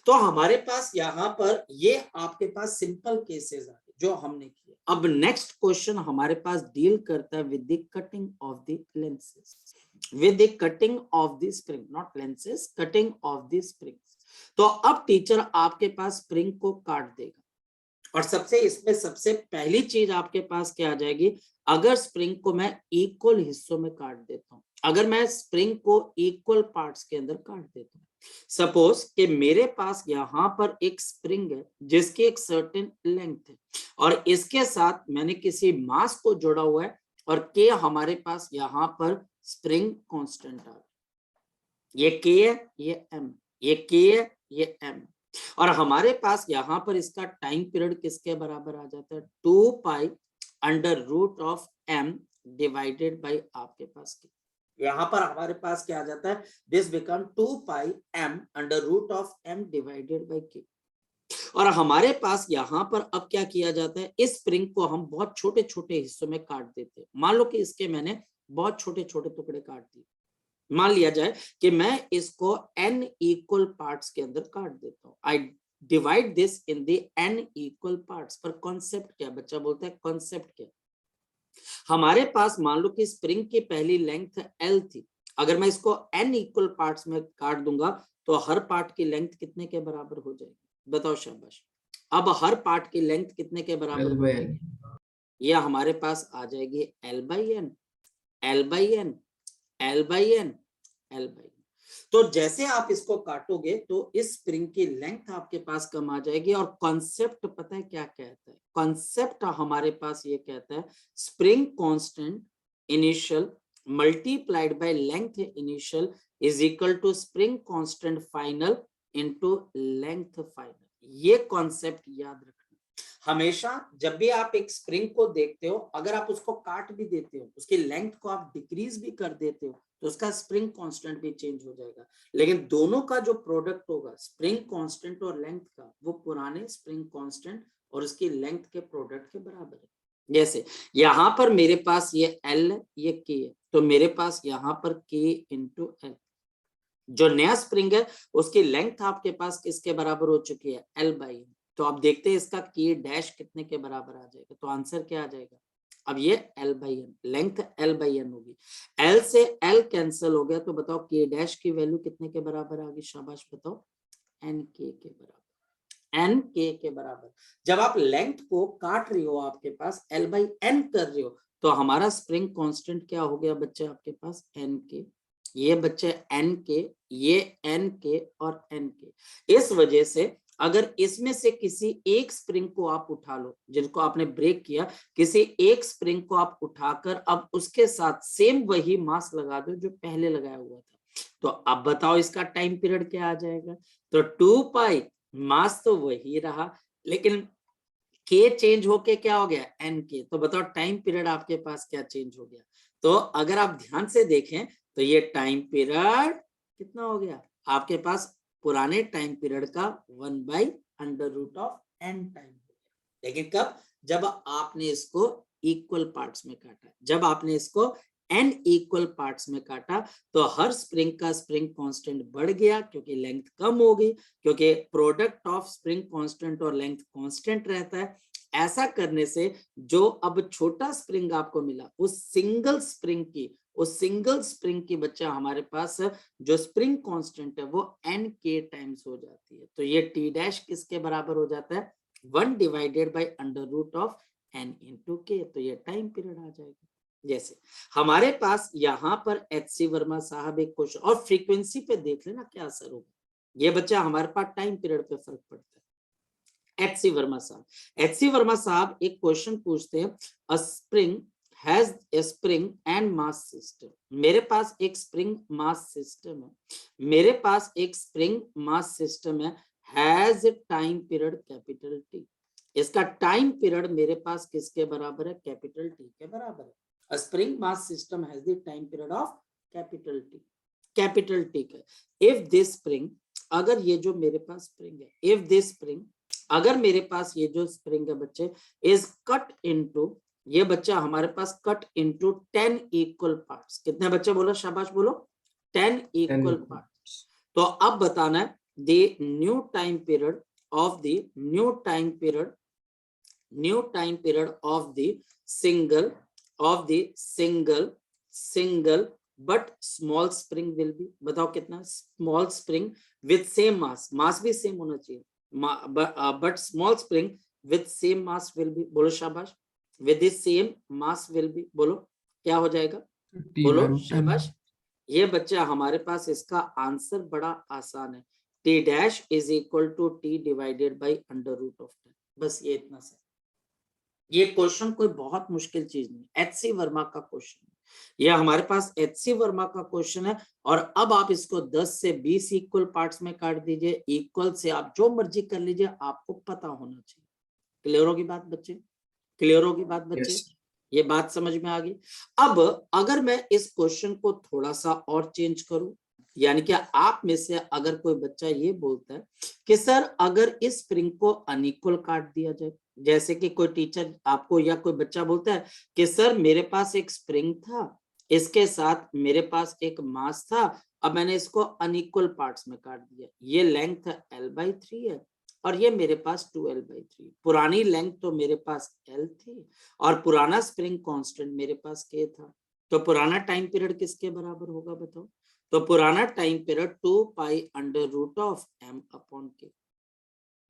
तो हमारे पास यहाँ पर ये आपके पास सिंपल केसेस आ गए जो हमने किए। अब नेक्स्ट क्वेश्चन हमारे पास डील करता है with the cutting of the lenses, with the cutting of the spring, not lenses, cutting of the spring. तो अब टीचर आपके पास स्प्रिंग को काट देगा, और सबसे पहली चीज आपके पास क्या आ जाएगी? अगर स्प्रिंग को मैं इक्वल हिस्सों में काट देता हूं, अगर मैं स्प्रिंग को इक्वल पार्ट्स के अंदर काट देता हूं, सपोज कि मेरे पास यहाँ पर एक स्प्रिंग है जिसकी एक सर्टेन लेंथ है, और इसके साथ मैंने किसी मास को जोड़ा हुआ है, और के हमारे पास यहाँ पर स्प्रिंग कांस्टेंट आ, ये के है, ये एम, ये के है, ये एम, और हमारे पास यहाँ पर इसका टाइम पीरियड किसके बराबर आ जाता है? 2 pi under root of m divided by आपके पास के। यहाँ पर हमारे पास क्या आ जाता है? This become 2 pi m under root of m divided by k. और हमारे पास यहाँ पर अब क्या किया जाता है? इस स्प्रिंग को हम बहुत छोटे छोटे हिस्सों में काट देते हैं। मान लो कि इसके मैंने बहुत छोटे छोटे टुकड़े काट दिए। मान लिया जाए कि मैं इसको n इक्वल पार्ट्स के अंदर काट देता हूं। I divide this in the n equal parts. पर कॉन्सेप्ट क्या? बच्चा बोलता है कॉन्सेप्ट क्या? हमारे पास मान लो कि स्प्रिंग की पहली लेंथ L थी, अगर मैं इसको n इक्वल पार्ट्स में काट दूंगा तो हर पार्ट की लेंथ कितने के बराबर हो जाएगी? बताओ शाबाश। अब हर पार्ट की लेंथ कितने के बराबर? L by L। ये हमारे पास आ जाएगी L by N, L by N, L by N, L by N। तो जैसे आप इसको काटोगे तो इस स्प्रिंग की लेंथ आपके पास कम आ जाएगी। और कॉन्सेप्ट पता है क्या कहता है? कॉन्सेप्ट हमारे पास ये कहता है spring constant initial multiplied by length initial is equal to spring constant final into length final. ये कॉन्सेप्ट याद रखना। हमेशा जब भी आप एक स्प्रिंग को देखते हो, अगर आप उसको काट भी देते हो, उसकी लेंथ को आप डिक्रीज भी कर देते हो, तो उसका स्प्रिंग कांस्टेंट भी चेंज हो जाएगा। लेकिन दोनों का जो प्रोडक्ट होगा स्प्रिंग कांस्टेंट और लेंथ का, वो पुराने स्प्रिंग कांस्टेंट और उसकी लेंथ के प्रोडक्ट के बराबर है। जैसे यहाँ पर मेरे पास ये L है, ये K है, तो मेरे पास यहाँ पर K इंटू L। जो नया स्प्रिंग है उसकी लेंथ आपके पास किसके बराबर हो चुकी है? L by N। तो आप देखते हैं इसका K डैश कितने के बराबर आ जाएगा? तो आंसर क्या आ जाएगा? अब ये L by N, length L by N होगी। L से L कैंसिल हो गया, तो बताओ K डैश की वैल्यू कितने के बराबर आ गई? शाबाश बताओ, NK के बराबर। एन के बराबर। जब आप लेंथ को काट रहे हो आपके पास L बाई एन कर रहे हो, तो हमारा स्प्रिंग कांस्टेंट क्या हो गया बच्चे आपके पास एन के। ये बच्चे एन के, ये एन के और एन के। इस वजह से अगर इसमें से किसी एक स्प्रिंग को आप उठा लो, जिनको आपने ब्रेक किया, किसी एक स्प्रिंग को आप उठाकर अब उसके साथ सेम वही मास लगा दो जो पहले लगाया हुआ था, तो अब बताओ इसका टाइम पीरियड क्या आ जाएगा। तो 2 पाई, मास तो वही रहा लेकिन के चेंज होके क्या हो गया एन के। तो बताओ टाइम पीरियड आपके पास क्या चेंज हो गया। तो अगर आप ध्यान से देखें तो ये टाइम पीरियड कितना हो गया आपके पास, पुराने टाइम पीरियड का 1/√n टाइम। लेकिन कब, जब आपने इसको इक्वल पार्ट्स में काटा, जब आपने इसको n इक्वल पार्ट्स में काटा, तो हर स्प्रिंग का स्प्रिंग कांस्टेंट बढ़ गया क्योंकि लेंथ कम हो गई, क्योंकि प्रोडक्ट ऑफ स्प्रिंग कांस्टेंट और लेंथ कांस्टेंट रहता है। ऐसा करने से जो अब छोटा स्प्रिंग आपको मिला, उस सिंगल स्प्रिंग की बच्चा हमारे पास जो स्प्रिंग कांस्टेंट है वो n के टाइम्स हो जाती है। तो ये टी डैश किसके बराबर हो जाता है, 1/√n इंटू के। तो ये टाइम पीरियड आ जाएगा। जैसे हमारे पास यहाँ पर एच.सी. वर्मा साहब एक क्वेश्चन, और फ्रीक्वेंसी पे देख लेना क्या असर होगा। ये बच्चा हमारे पास टाइम पीरियड पे फर्क पड़ता है। एच.सी. वर्मा साहब एक क्वेश्चन पूछते हैं, अ spring has a spring and mass system. मेरे पास एक स्प्रिंग मास सिस्टम है, मेरे पास एक स्प्रिंग मास सिस्टम है, has time period capital T. इसका टाइम पीरियड मेरे पास किसके बराबर है, कैपिटल टी के बराबर है। A spring mass system has the time period of capital T, capital T का। If this spring, अगर ये जो मेरे पास स्प्रिंग है, if this spring, अगर मेरे पास ये जो स्प्रिंग है बच्चे, is cut into, ये बच्चा हमारे पास cut into 10 equal parts। कितने बच्चे बोलो, शाबाश बोलो, 10 equal parts। तो अब बताना है the new time period of the single but small spring will be, बताओ कितना, small spring with same mass भी same होना चाहिए, but small spring with same mass will be, बोलो शाबाश, with the same mass will be, बोलो क्या हो जाएगा, बोलो शाबाश। ये बच्चा हमारे पास इसका आंसर बड़ा आसान है, t dash is equal to t divided by √10। बस ये इतना सा। ये क्वेश्चन कोई बहुत मुश्किल चीज नहीं, एच.सी. वर्मा का क्वेश्चन है, ये हमारे पास एच.सी. वर्मा का क्वेश्चन है। और अब आप इसको 10 से 20 इक्वल पार्ट्स में काट दीजिए, इक्वल से आप जो मर्जी कर लीजिए, आपको पता होना चाहिए। क्लियर होगी बात बच्चे, क्लियर होगी बात बच्चे, yes. ये बात समझ में आ गई। अब अगर मैं इस क्वेश्चन को थोड़ा सा और चेंज करूं, यानी कि आप में से अगर कोई बच्चा ये बोलता है कि सर अगर इस स्प्रिंग को अनइक्वल काट दिया जाए, जैसे कि कोई टीचर आपको या कोई बच्चा बोलता है कि सर मेरे पास एक स्प्रिंग था, इसके साथ मेरे पास एक मास था, अब मैंने इसको अनइक्वल पार्ट्स में काट दिया, ये लेंथ L/3 है और ये मेरे पास 2L/3। पुरानी लेंथ तो मेरे पास L थी और पुराना स्प्रिंग कांस्टेंट मेरे पास K था, तो पुराना टाइम पीरियड किसके बराबर होगा बताओ। तो पुराना टाइम पीरियड 2 पाई √m/k।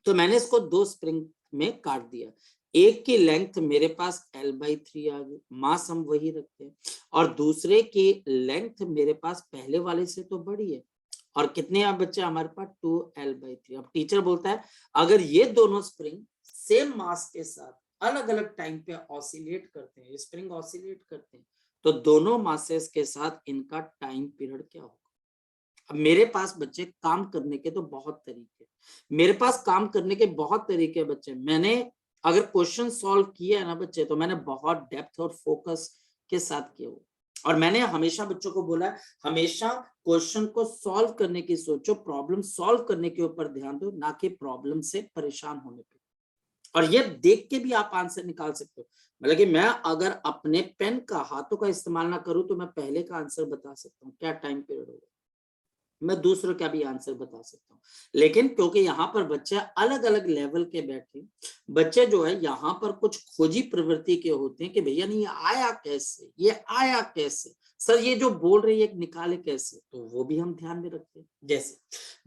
तो मैंने इसको दो स्प्रिंग में काट दिया, एक की लेंथ मेरे पास L/3 आ गई, मास हम वही रखते हैं, और दूसरे की लेंथ मेरे पास पहले वाले से तो बड़ी है, और कितने आप बच्चे हमारे पास 2L/3। अब टीचर बोलता है अगर ये दोनों स्प्रिंग सेम मास के साथ अलग अलग टाइम पे ऑसिलेट करते हैं, स्प्रिंग ऑसिलेट करते हैं, तो दोनों मासेस के साथ इनका टाइम पीरियड क्या होगा। अब मेरे पास बच्चे काम करने के तो बहुत तरीके, मेरे पास काम करने के बहुत तरीके बच्चे, मैंने अगर क्वेश्चन सॉल्व किया है ना बच्चे, तो मैंने बहुत डेप्थ और फोकस के साथ किया हो। और मैंने हमेशा बच्चों को बोला है, हमेशा क्वेश्चन को सॉल्व करने की सोचो, प्रॉब्लम सॉल्व करने के ऊपर ध्यान दो, ना कि प्रॉब्लम से परेशान होने पे। और ये देख के भी आप आंसर निकाल सकते हो, मतलब कि मैं अगर अपने पेन का हाथों का इस्तेमाल ना करूं तो मैं पहले का आंसर बता सकता हूँ क्या टाइम पीरियड होगा। मैं दूसरों का भी आंसर बता सकता हूँ, लेकिन क्योंकि यहाँ पर बच्चे अलग अलग लेवल के बैठे, बच्चे जो है यहाँ पर कुछ खोजी प्रवृत्ति के होते हैं कि भैया नहीं, ये आया कैसे, ये आया कैसे, सर ये जो बोल रही है निकाले कैसे, तो वो भी हम ध्यान में रखते हैं। जैसे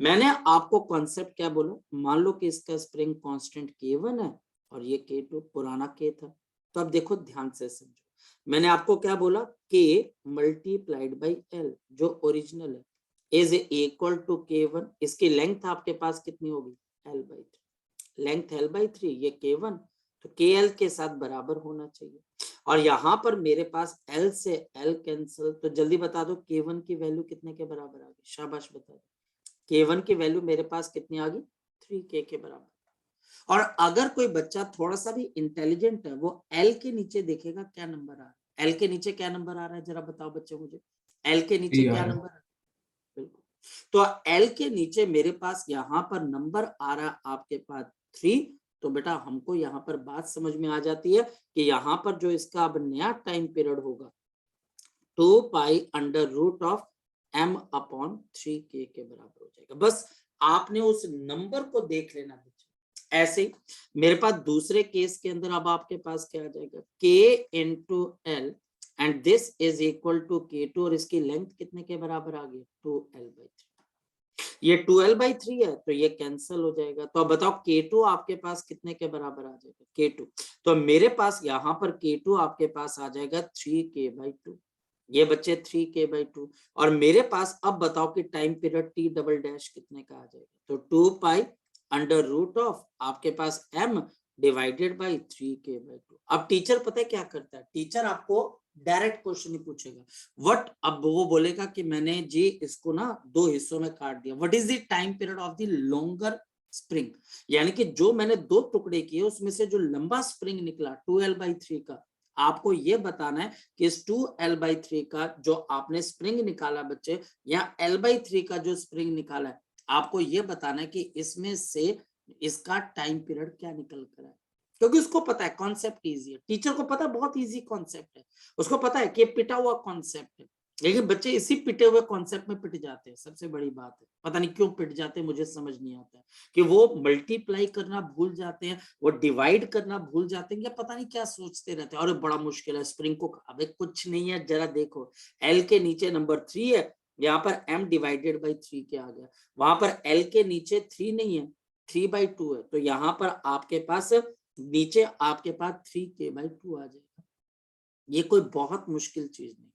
मैंने आपको कॉन्सेप्ट क्या बोला, मान लो कि इसका स्प्रिंग कांस्टेंट K1 है और ये K2 पुराना K था, तो अब देखो ध्यान से समझो, मैंने आपको क्या बोला, K मल्टीप्लाइड बाई L जो ओरिजिनल है इज इक्वल टू K1, इसकी लेंथ आपके पास कितनी होगी, L/3, लेंथ L/3, ये K1 तो KL के साथ बराबर होना चाहिए। और यहाँ पर मेरे पास L से L कैंसिल, तो जल्दी बता दो K1 की वैल्यू कितने के बराबर आ गई, शाबाश बता दो, K1 की वैल्यू मेरे पास कितनी आ गई, 3K के बराबर। और अगर कोई बच्चा थोड़ा सा भी इंटेलिजेंट है, वो L के नीचे देखेगा क्या नंबर आ रहा है, L के नीचे क्या नंबर आ रहा है, जरा बताओ बच्चे मुझे, L के नीचे क्या नंबर आ रहा है, बिल्कुल, तो L के नीचे मेरे पास यहाँ पर नंबर आ रहा है आपके पास 3, तो बेटा हमको यहाँ पर बात समझ में आ जाती है कि यहाँ पर जो इसका अब नया टाइम पीरियड होगा 2π√m/3k के बराबर हो जाएगा। बस आपने उस नंबर को देख लेना बच्चे। ऐसे ही मेरे पास दूसरे केस के अंदर अब आपके पास क्या आ जाएगा, K into L and this is equal to K2, और इसकी लेंथ कितने के बराबर आ गई, 2L/3, ये 2L/3 है तो ये कैंसिल हो जाएगा। तो अब बताओ K2 आपके पास कितने के बराबर आ जाएगा, K2, तो मेरे पास यहाँ पर K2 आपके पास आ जाएगा 3K/2, ये बच्चे 3K/2, और मेरे पास अब बताओ कि time period T double dash कितने का आ जाएगा, तो 2π√, आपके पास m डिवाइडेड बाई 3K/2। अब टीचर पता है क्या करता है, टीचर आपको डायरेक्ट क्वेश्चन ही पूछेगा, व्हाट, अब वो बोलेगा कि मैंने जी इसको ना 2 हिस्सों में काट दिया, what is the time period of the longer spring, यानी कि जो मैंने 2 टुकड़े किए उसमें से जो लंबा स्प्रिंग निकला 2L/3 का, आपको ये बताना है कि इस 2L/3 का जो आपने स्प्रिंग निकाला बच्चे, या L/3 का जो स्प्रिंग निकाला है, आपको ये बताना है कि इसमें से इसका टाइम पीरियड क्या निकल कर है, क्योंकि उसको पता है कॉन्सेप्ट इजी है, टीचर को पता है बहुत इजी कॉन्सेप्ट है, उसको पता है कि पिटा हुआ कॉन्सेप्ट है, लेकिन बच्चे इसी पिटे हुए कॉन्सेप्ट में पिट जाते हैं। सबसे बड़ी बात है, पता नहीं क्यों पिट जाते हैं, मुझे समझ नहीं आता है कि वो मल्टीप्लाई करना भूल जाते हैं, वो डिवाइड करना भूल जाते हैं, या पता नहीं क्या सोचते रहते हैं, और बड़ा मुश्किल है स्प्रिंग को, अबे कुछ नहीं है, जरा देखो L के नीचे नंबर 3 है, यहाँ पर m डिवाइडेड बाई 3 के आ गया, वहां पर L के नीचे 3 नहीं है, 3/2 है, तो यहाँ पर आपके पास नीचे आपके पास 3K/2 आ जाएगा। ये कोई बहुत मुश्किल चीज नहीं है,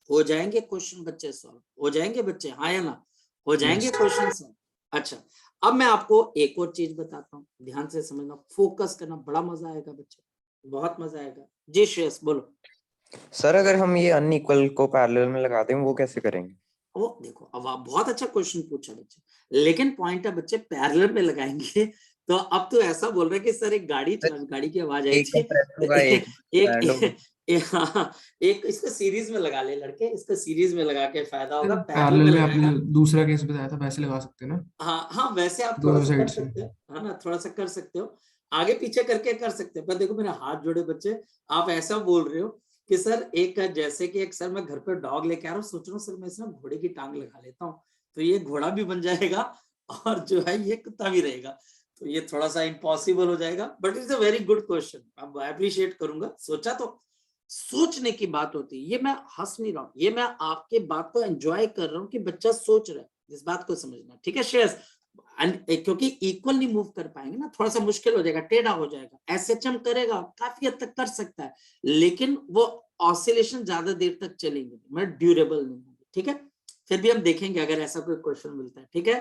हो जाएंगे क्वेश्चन बच्चे सॉल्व, हो जाएंगे बच्चे, हाँ या ना, हो जाएंगे क्वेश्चन सॉल्व। अच्छा, अब मैं आपको एक और चीज बताता हूँ, ध्यान से समझना, फोकस करना, बड़ा मजा आएगा बच्चे, बहुत मजा आएगा। जी श्रेयस बोलो। सर अगर हम ये अनइक्वल को पैरेलल में लगा दें वो कैसे करेंगे? वो देखो, अब आप बहुत अच्छा क्वेश्चन पूछा बच्चे, लेकिन पॉइंट है बच्चे पैरेलल में लगाएंगे तो अब तो ऐसा बोल रहे कि सर एक गाड़ी गाड़ी की आवाज आई एक थी, कंप्रेस होगा, एक स्टैंड होगा। हाँ, एक इसको सीरीज में लगा ले लड़के, इसको सीरीज में लगा के फायदा होगा, पैरेलल पैरेलल में में लगाएगा। आपने दूसरा केस बताया था वैसे लगा सकते हैं ना, हाँ हाँ, वैसे आप थोड़ा दोनों सा कर साइड से। सकते हो, है ना, थोड़ा सा कर सकते हो, आगे पीछे करके कर सकते हो, पर देखो मेरे हाथ जोड़े बच्चे, आप ऐसा बोल रहे हो कि सर एक, जैसे कि एक सर मैं घर पे डॉग लेके आ रहा हूँ, सोच रहा हूँ सर मैं इसमें घोड़े की टांग लगा लेता हूँ, तो ये घोड़ा भी बन जाएगा और जो है ये कुत्ता भी रहेगा, तो ये थोड़ा सा इम्पॉसिबल हो जाएगा, but it's a very good question, अब अप्रिशिएट करूंगा, सोचा तो सोचने की बात होती है, ये मैं हंस नहीं रहा हूँ, ये मैं आपके बात को एंजॉय कर रहा हूँ कि बच्चा सोच रहा है, इस बात को समझना, ठीक है श्रेयस, क्योंकि इक्वल नहीं मूव कर पाएंगे ना, थोड़ा सा मुश्किल हो जाएगा, टेढ़ा हो जाएगा, एसएचएम करेगा काफी हद तक कर सकता है, लेकिन वो ऑसिलेशन ज्यादा देर तक चलेंगे, मतलब ड्यूरेबल नहीं होंगे, ठीक है, फिर भी हम देखेंगे अगर ऐसा कोई क्वेश्चन मिलता है, ठीक है,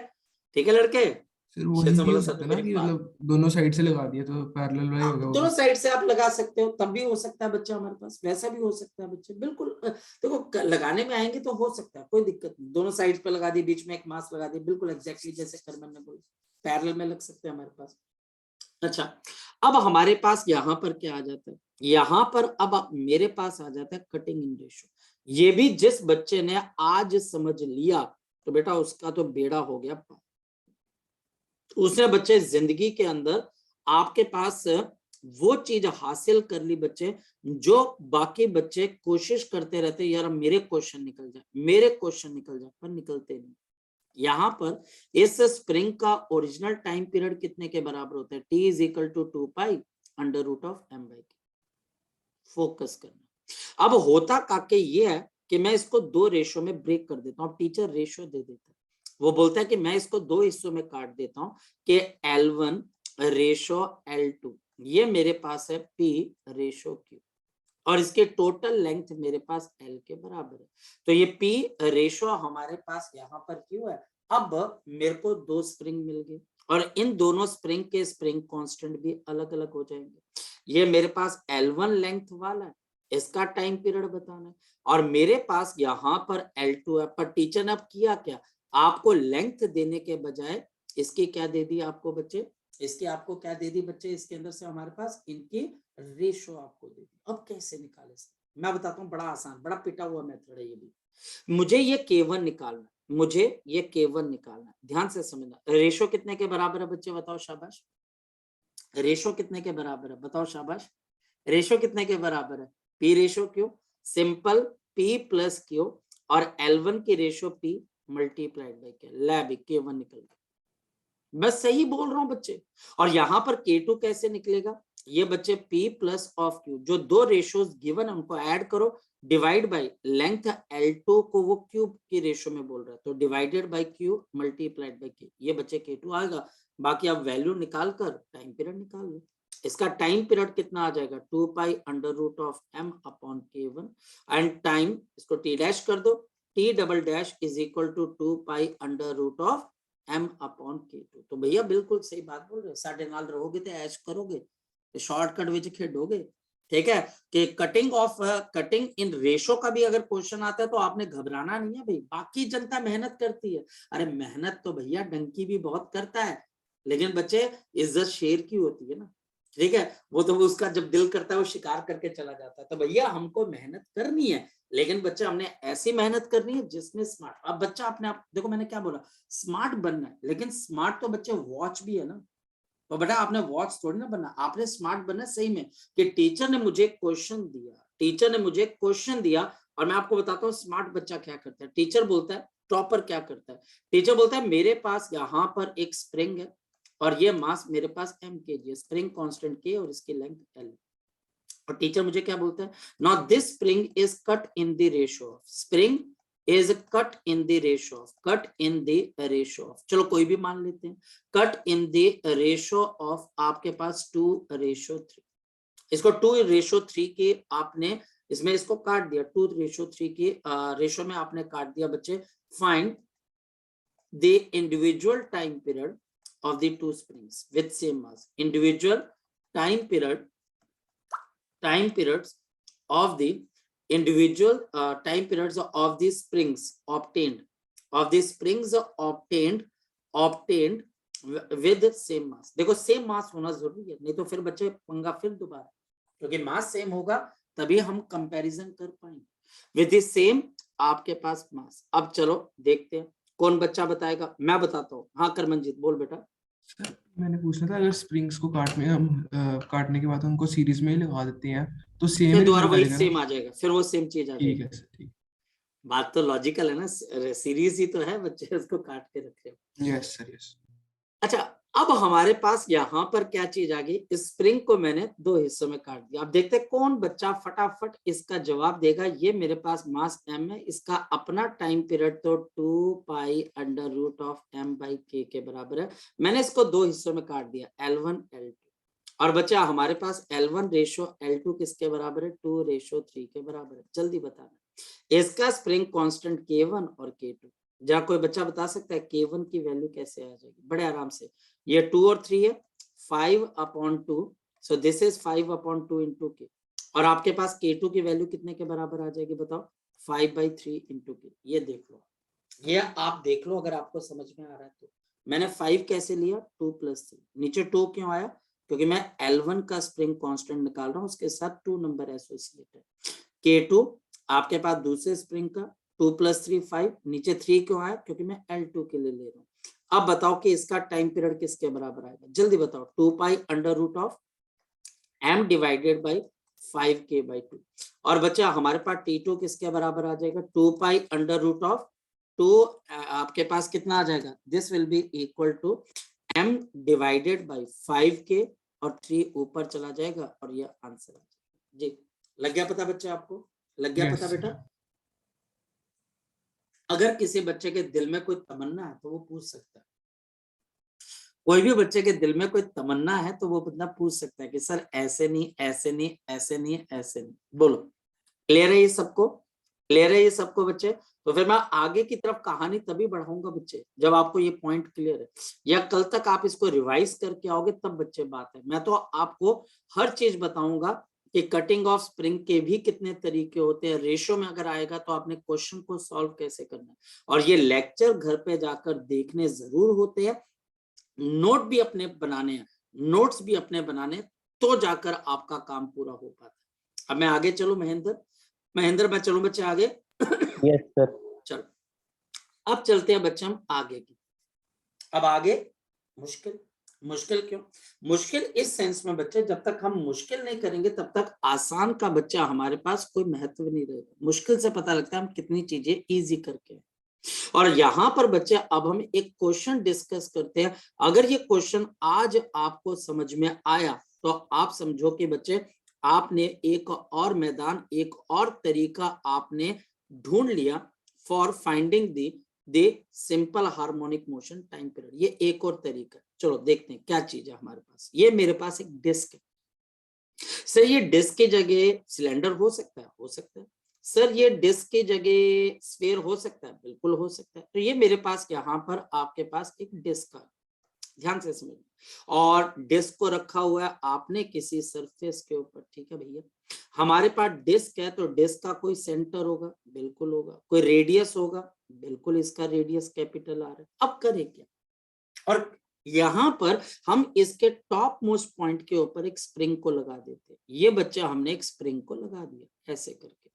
ठीक है लड़के। फिर वही भी बोलो हो सर सकता है ना मेरी कि बात, मतलब दोनों साइड से लगा दिया तो पैरेलल वाला ही होगा वो दोनों भी। साइड से आप लगा सकते हो, तब भी हो सकता है बच्चा हमारे पास, वैसा भी हो सकता है बच्चे, बिल्कुल देखो लगाने में आएंगे तो हो सकता है, कोई दिक्कत नहीं, दोनों साइड पे लगा दी, बीच में एक मास्क लगा दी, बिल्कुल एग्जैक्टली जैसे करमन ने बोला, पैरेलल में लग सकते हैं हमारे पास। अच्छा, अब हमारे पास यहाँ पर क्या आ जाता है, यहाँ पर अब मेरे पास आ जाता है कटिंग इन रेशो, ये भी जिस बच्चे ने आज समझ लिया तो बेटा उसका तो बेड़ा हो गया, उसने बच्चे जिंदगी के अंदर आपके पास वो चीज हासिल कर ली बच्चे, जो बाकी बच्चे कोशिश करते रहते यार मेरे क्वेश्चन निकल जाए, मेरे क्वेश्चन निकल जाए, पर निकलते नहीं, यहाँ पर इस स्प्रिंग का ओरिजिनल टाइम पीरियड कितने के बराबर होता है? T is equal to 2π√m/k। Focus करना। अब होता काके ये है कि मैं इसको दो रेशो में ब्रेक कर देता हूँ। टीचर रेशो दे देता है, वो बोलता है कि मैं इसको दो हिस्सों में काट देता हूँ कि L1 रेशो L2, ये मेरे पास है P रेशो Q, और इसके टोटल लेंथ मेरे पास L के बराबर है। तो ये P रेशो हमारे पास यहाँ पर Q है। अब मेरे को दो स्प्रिंग मिल गए और इन दोनों स्प्रिंग के स्प्रिंग कांस्टेंट भी अलग अलग हो जाएंगे। ये मेरे पास L1 लेंथ वाला है, इसका टाइम पीरियड बताना है, और मेरे पास यहाँ पर L2 है। पर टीचर ने अब किया क्या? आपको लेंथ देने के बजाय इसकी क्या दे दी आपको बच्चे? इसकी आपको क्या दे दी बच्चे? इसके अंदर से हमारे पास इनकी रेशो आपको दे दी। अब कैसे निकाले? मैं बताता हूँ, बड़ा आसान, बड़ा पिटा हुआ मेथड है ये भी। मुझे ये K1 निकालना, मुझे ये K1 निकालना, ध्यान से समझना। रेशो कितने के बराबर है बच्चे? बताओ शाबाश। रेशो कितने के बराबर है? बताओ शाबाश। रेशो कितने के बराबर है? P ratio Q, simple P plus Q, और L1 की ratio P multiplied by K। Lab K1 निकल गया। बस सही बोल रहा हूं बच्चे। और यहां पर K2 कैसे निकलेगा? ये बच्चे P प्लस ऑफ Q, जो दो रेशोज गिवन है उनको ऐड करो, डिवाइड बाय लेंथ L2 को वो क्यूब की रेशो में बोल रहा है, तो divided by Q multiplied by K, ये बच्चे K2 आएगा। बाकी आप वैल्यू निकाल कर टाइम पीरियड निकाल लो। इसका टाइम पीरियड कितना आ जाएगा? 2π√m/K1, एंड टाइम इसको T डैश कर दो, T double dash is equal to 2π√m/K2। तो भैया बिल्कुल सही बात बोल रहे, साढ़े नाल रहोगे तो ऐश करोगे, शॉर्टकट विच खेडोगे। ठीक है कि कटिंग इन रेशो का भी अगर क्वेश्चन आता है तो आपने घबराना नहीं है भाई। बाकी जनता मेहनत करती है, अरे मेहनत तो भैया डंकी भी बहुत करता है, लेकिन बच्चे इज्जत शेर की होती है ना। ठीक है, वो तो उसका जब दिल करता है वो शिकार करके चला जाता है। तो भैया हमको मेहनत करनी है, लेकिन बच्चे हमने ऐसी मेहनत करनी है जिसमें स्मार्ट। अब बच्चा अपने आप देखो, मैंने क्या बोला, स्मार्ट बनना है, लेकिन स्मार्ट तो बच्चे वॉच भी है ना। तो बेटा आपने वॉच थोड़ी ना बनना, आपने स्मार्ट बनना सही में कि टीचर ने मुझे क्वेश्चन दिया, टीचर ने मुझे क्वेश्चन दिया, और मैं आपको बताता हूँ स्मार्ट बच्चा क्या करता है। टीचर बोलता है, टॉपर क्या करता है? टीचर बोलता है मेरे पास यहाँ पर एक स्प्रिंग है और ये मास मेरे पास m kg है, स्प्रिंग कांस्टेंट k और इसकी लेंथ l। और टीचर मुझे क्या बोलता है? Now this spring is cut in the ratio of, spring is cut in the ratio of, cut in the ratio of, चलो कोई भी मान लेते हैं, cut in the ratio of आपके पास 2:3। इसको 2:3 के आपने इसमें इसको काट दिया, 2:3 की रेशियो में आपने काट दिया बच्चे। Find the individual time period of the two springs with same mass, individual time periods of the individual time periods of the springs obtained with same mass। देखो सेम मास होना जरूरी है, नहीं तो फिर बच्चे पंगा फिर दोबारा, क्योंकि मास सेम होगा तभी हम कंपैरिजन कर पाएंगे। विद द सेम आपके पास मास। अब चलो देखते हैं कौन बच्चा बताएगा। मैं बताता हूँ। हाँ करमनजीत बोल बेटा। सर मैंने पूछना था, अगर स्प्रिंग्स को काटने के बाद उनको सीरीज में ही लगा देते हैं तो सेम फिर दोबारा रिजल्ट वही आएगा सेम ना? आ जाएगा, फिर वो सेम चीज आ ठीक जाएगी। है सर, ठीक। बात तो लॉजिकल है ना, सीरीज ही तो है, बच्चे उसको काट के रख रहे हो। Yes sir, yes. अच्छा अब हमारे पास यहाँ पर क्या चीज आ गई? स्प्रिंग को मैंने दो हिस्सों में काट दिया। अब देखते हैं कौन बच्चा फटाफट इसका जवाब देगा। ये मेरे पास मास m है, इसका अपना टाइम पीरियड तो 2π√m/k के बराबर है। मैंने इसको दो हिस्सों में काट दिया, L1 L2। और बच्चा हमारे पास L1 रेशो L2 किसके बराबर है? 2:3 के बराबर है। जल्दी बताना इसका स्प्रिंग कांस्टेंट K1 और K2। जहाँ कोई बच्चा बता सकता है K1 की वैल्यू कैसे आ जाएगी? बड़े आराम से, ये 2 और 3 है, 5/2, सो दिस इज 5/2 इंटू K। और आपके पास K2 की वैल्यू कितने के बराबर आ जाएगी बताओ? 5/3 इंटू K। ये देख लो, ये आप देख लो अगर आपको समझ में आ रहा है तो। मैंने 5 कैसे लिया? 2 + 3, नीचे 2 क्यों आया? क्योंकि मैं L1 का स्प्रिंग कांस्टेंट निकाल रहा हूँ, उसके साथ 2 नंबर एसोसिएट है। K2 आपके पास दूसरे स्प्रिंग का 2 + 3 5, नीचे 3 क्यों आया? क्योंकि मैं L2 के लिए ले रहा हूँ। अब बताओ कि इसका टाइम पीरियड किसके बराबर आएगा? जल्दी बताओ। 2π√m divided by 5k/2। और बच्चा हमारे पास T2 किसके बराबर आ जाएगा? 2π√m टू आपके पास कितना आ जाएगा, this will be equal to m divided by 5k और 3 ऊपर चला जाएगा और ये आंसर आ जाएगा। जी लग गया पता बच्चे, आपको लग गया पता बेटा? अगर किसी बच्चे के दिल में कोई तमन्ना है तो वो पूछ सकता है, कोई भी बच्चे के दिल में कोई तमन्ना है तो वो बंदा पूछ सकता है कि सर ऐसे नहीं, ऐसे नहीं, ऐसे नहीं, ऐसे नहीं। बोलो क्लियर है ये सबको? क्लियर है ये सबको बच्चे? तो फिर मैं आगे की तरफ कहानी तभी बढ़ाऊंगा बच्चे जब आपको ये पॉइंट क्लियर है, या कल तक आप इसको रिवाइज करके आओगे तब बच्चे बात है। मैं तो आपको हर चीज बताऊंगा कि कटिंग ऑफ स्प्रिंग के भी कितने तरीके होते हैं, रेशो में अगर आएगा तो आपने क्वेश्चन को सॉल्व कैसे करना है, और ये लेक्चर घर पे जाकर देखने जरूर होते हैं, नोट भी अपने बनाने हैं, नोट्स भी अपने बनाने हैं, तो जाकर आपका काम पूरा हो पाता है। अब मैं आगे चलूं महेंद्र मैं चलूं बच्चे आगे? Yes sir. चलो अब चलते हैं बच्चे हम आगे की। अब आगे मुश्किल क्यों? मुश्किल इस सेंस में बच्चे, जब तक हम मुश्किल नहीं करेंगे तब तक आसान का बच्चा हमारे पास कोई महत्व नहीं रहेगा। मुश्किल से पता लगता है हम कितनी चीजें इजी करके। और यहाँ पर बच्चे अब हम एक क्वेश्चन डिस्कस करते हैं। अगर ये क्वेश्चन आज आपको समझ में आया तो आप समझो कि बच्चे आपने एक और मैदान, एक और तरीका आपने ढूंढ लिया for finding the simple harmonic motion time period. ये एक और तरीका। चलो देखते हैं क्या चीज है हमारे पास। ये मेरे पास एक डिस्क है सर, ये डिस्क की जगह सिलेंडर हो सकता है सर, ये डिस्क की जगह स्फीयर हो सकता है, बिल्कुल हो सकता है। तो ये मेरे पास यहाँ पर आपके पास एक डिस्क है, ध्यान से समझिए, और डिस्क को रखा हुआ है आपने किसी सरफेस के ऊपर। ठीक है भैया, हमारे पास डिस्क है तो डिस्क का कोई सेंटर होगा, बिल्कुल होगा, कोई रेडियस होगा, बिल्कुल इसका रेडियस कैपिटल आर है। अब करें क्या? और यहां पर हम इसके टॉप मोस्ट पॉइंट के ऊपर एक स्प्रिंग को लगा देते हैं। ये बच्चा हमने एक स्प्रिंग को लगा दिया ऐसे करके,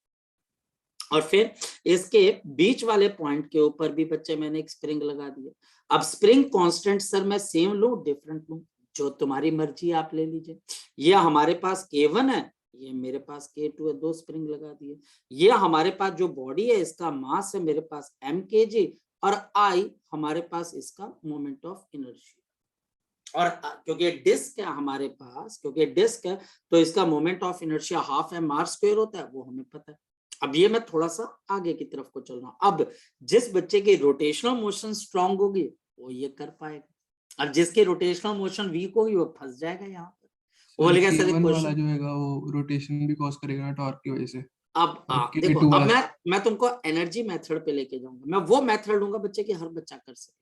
और फिर इसके बीच वाले पॉइंट के ऊपर भी बच्चे मैंने एक स्प्रिंग लगा दिया। अब स्प्रिंग कांस्टेंट सर मैं सेम लूं डिफरेंट लूं, जो तुम्हारी मर्जी आप ले लीजिए। ये हमारे पास K1 है, ये मेरे पास K2 है, दो स्प्रिंग लगा दिए। ये हमारे पास जो बॉडी है इसका मास है मेरे पास m kg, और I हमारे पास इसका मोमेंट ऑफ इनर्शिया। और क्योंकि डिस्क है हमारे पास, क्योंकि डिस्क है तो इसका moment of inertia half m r² होता है, वो हमें पता है। अब ये मैं थोड़ा सा आगे की तरफ को चल रहा हूं। अब जिस बच्चे की रोटेशनल मोशन स्ट्रांग होगी वो ये कर पाएगा, अब जिसकी रोटेशनल मोशन वीक होगी वो फंस जाएगा यहाँ पर। वो बोलेगा सर K1 वाला क्वेश्चन, जो हैगा वो रोटेशन भी कॉज करेगा ना टॉर्क की वजह से। अब और देखो, K2 अब वाला मैं तुमको एनर्जी मेथड पे लेके जाऊंगा। मैं वो मेथड लूंगा बच्चे की हर बच्चा कर सके,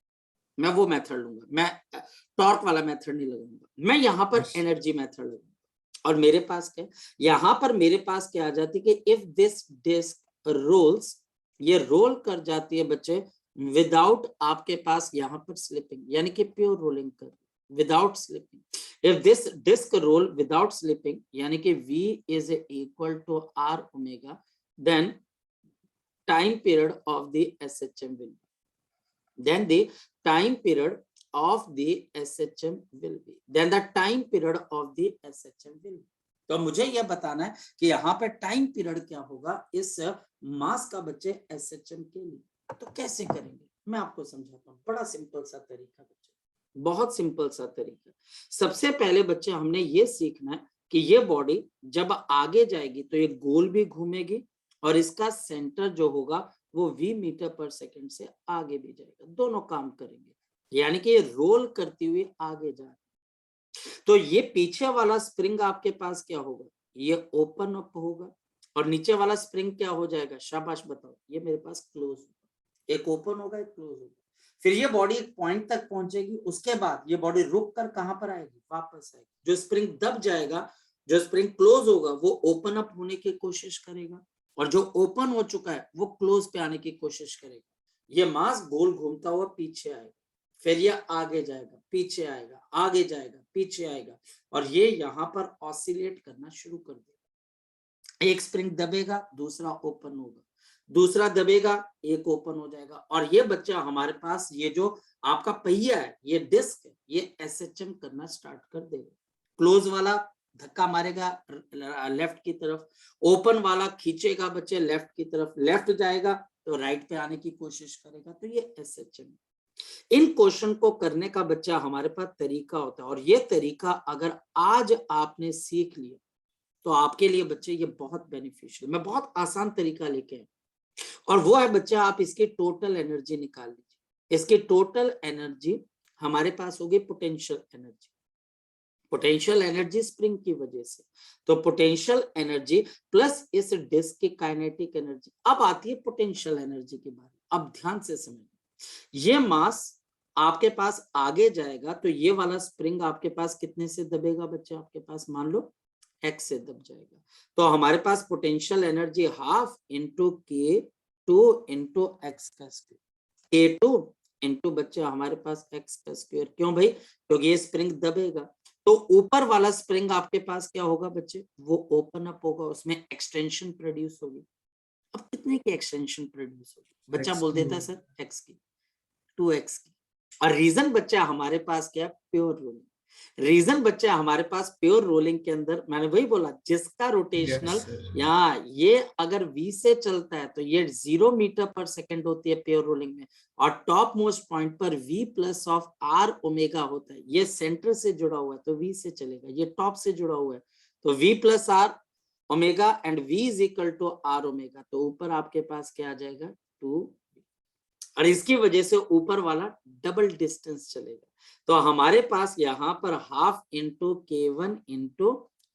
मैं वो मेथड लूंगा, मैं टॉर्क वाला मेथड नहीं लगाऊंगा, मैं यहाँ पर एनर्जी मेथड लगूंगा। और मेरे पास क्या, यहाँ पर मेरे पास क्या आ जाती है कि इफ दिस डिस्क रोल्स, ये रोल कर जाती है बच्चे विदाउट आपके पास यहाँ पर स्लिपिंग, यानी कि प्योर रोलिंग कर, without slipping. If this disc roll without slipping, यानी कि V is equal to R omega, then time period of the SHM will, then the time period of the SHM will be, then the time period of the SHM will be। तो मुझे यह बताना है कि यहाँ पे time period क्या होगा इस मास का बच्चे SHM के लिए। तो कैसे करेंगे मैं आपको समझाता हूँ, बड़ा सिंपल सा तरीका बच्चे, बहुत सिंपल सा तरीका। सबसे पहले बच्चे हमने ये सीखना है कि ये बॉडी जब आगे जाएगी तो ये गोल भी घूमेगी, और इसका सेंटर जो होगा वो V मीटर पर सेकंड से आगे भी जाएगा, दोनों काम करेंगे, यानी कि ये रोल करती हुई आगे जा रही। तो ये पीछे वाला स्प्रिंग आपके पास क्या होगा, ये ओपन अप होगा, और नीचे वाला स्प्रिंग क्या हो जाएगा, शाबाश बताओ, ये मेरे पास क्लोज होगा। एक ओपन होगा, एक क्लोज होगा। फिर ये बॉडी एक पॉइंट तक पहुंचेगी, उसके बाद ये बॉडी रुक कर कहां पर आएगी, वापस आएगी। जो स्प्रिंग दब जाएगा, जो स्प्रिंग क्लोज होगा वो ओपन अप होने की कोशिश करेगा, और जो ओपन हो चुका है वो क्लोज पे आने की कोशिश करेगा। ये मास गोल घूमता हुआ पीछे आएगा, फिर ये आगे जाएगा, पीछे आएगा, आगे जाएगा, पीछे आएगा, और ये यहाँ पर ऑसिलेट करना शुरू कर देगा। एक स्प्रिंग दबेगा, दूसरा ओपन होगा, दूसरा दबेगा, एक ओपन हो जाएगा, और ये बच्चा हमारे पास ये जो आपका पहिया है, ये डिस्क है, ये SHM करना स्टार्ट कर देगा। क्लोज वाला धक्का मारेगा लेफ्ट की तरफ, ओपन वाला खींचेगा बच्चे लेफ्ट की तरफ, लेफ्ट जाएगा, तो राइट पे आने की कोशिश करेगा, तो ये SHM। इन क्वेश्चन को करने का बच्चा हमारे पास तरीका होता है, और ये तरीका अगर आज आपने सीख लिया तो आपके लिए बच्चे ये बहुत बेनिफिशियल। मैं बहुत आसान तरीका लेके आया, और वो है बच्चा, आप इसकी टोटल एनर्जी निकाल लीजिए। इसकी टोटल एनर्जी हमारे पास होगी potential energy. Potential energy spring की वजह से, तो पोटेंशियल एनर्जी प्लस इस डिस्क की काइनेटिक एनर्जी। अब आती है पोटेंशियल एनर्जी की बात। अब ध्यान से समझिए, ये मास आपके पास आगे जाएगा तो ये वाला स्प्रिंग आपके पास कितने से दबेगा बच्चे? आपके पास मान लो x से दब जाएगा। तो हमारे पास potential energy half into K2 into x का स्क्वायर, K2 इंटू बच्चे हमारे पास x का स्क्वायर। क्यों भाई? क्योंकि ये स्प्रिंग दबेगा, तो ऊपर वाला स्प्रिंग आपके पास क्या होगा बच्चे? वो ओपन अप होगा, उसमें एक्सटेंशन प्रोड्यूस होगी। अब कितने की एक्सटेंशन प्रोड्यूस होगी? बच्चा बोल देता है सर x की, 2x की। और रीजन बच्चा हमारे पास क्या? Pure rolling. रीजन बच्चा हमारे पास प्योर रोलिंग के अंदर, मैंने वही बोला, जिसका रोटेशनल यहाँ ये अगर v से चलता है तो ये 0 मीटर पर सेकेंड होती है प्योर रोलिंग में, और टॉप मोस्ट पॉइंट पर v plus of r omega होता है। ये सेंटर से जुड़ा हुआ है तो v से चलेगा, ये टॉप से जुड़ा हुआ है तो v plus r omega and v is equal to r omega. तो ऊपर आपके पास क्या आ जाएगा? 2, और इसकी वजह से ऊपर वाला डबल डिस्टेंस चलेगा। तो हमारे पास यहाँ पर half into K1 into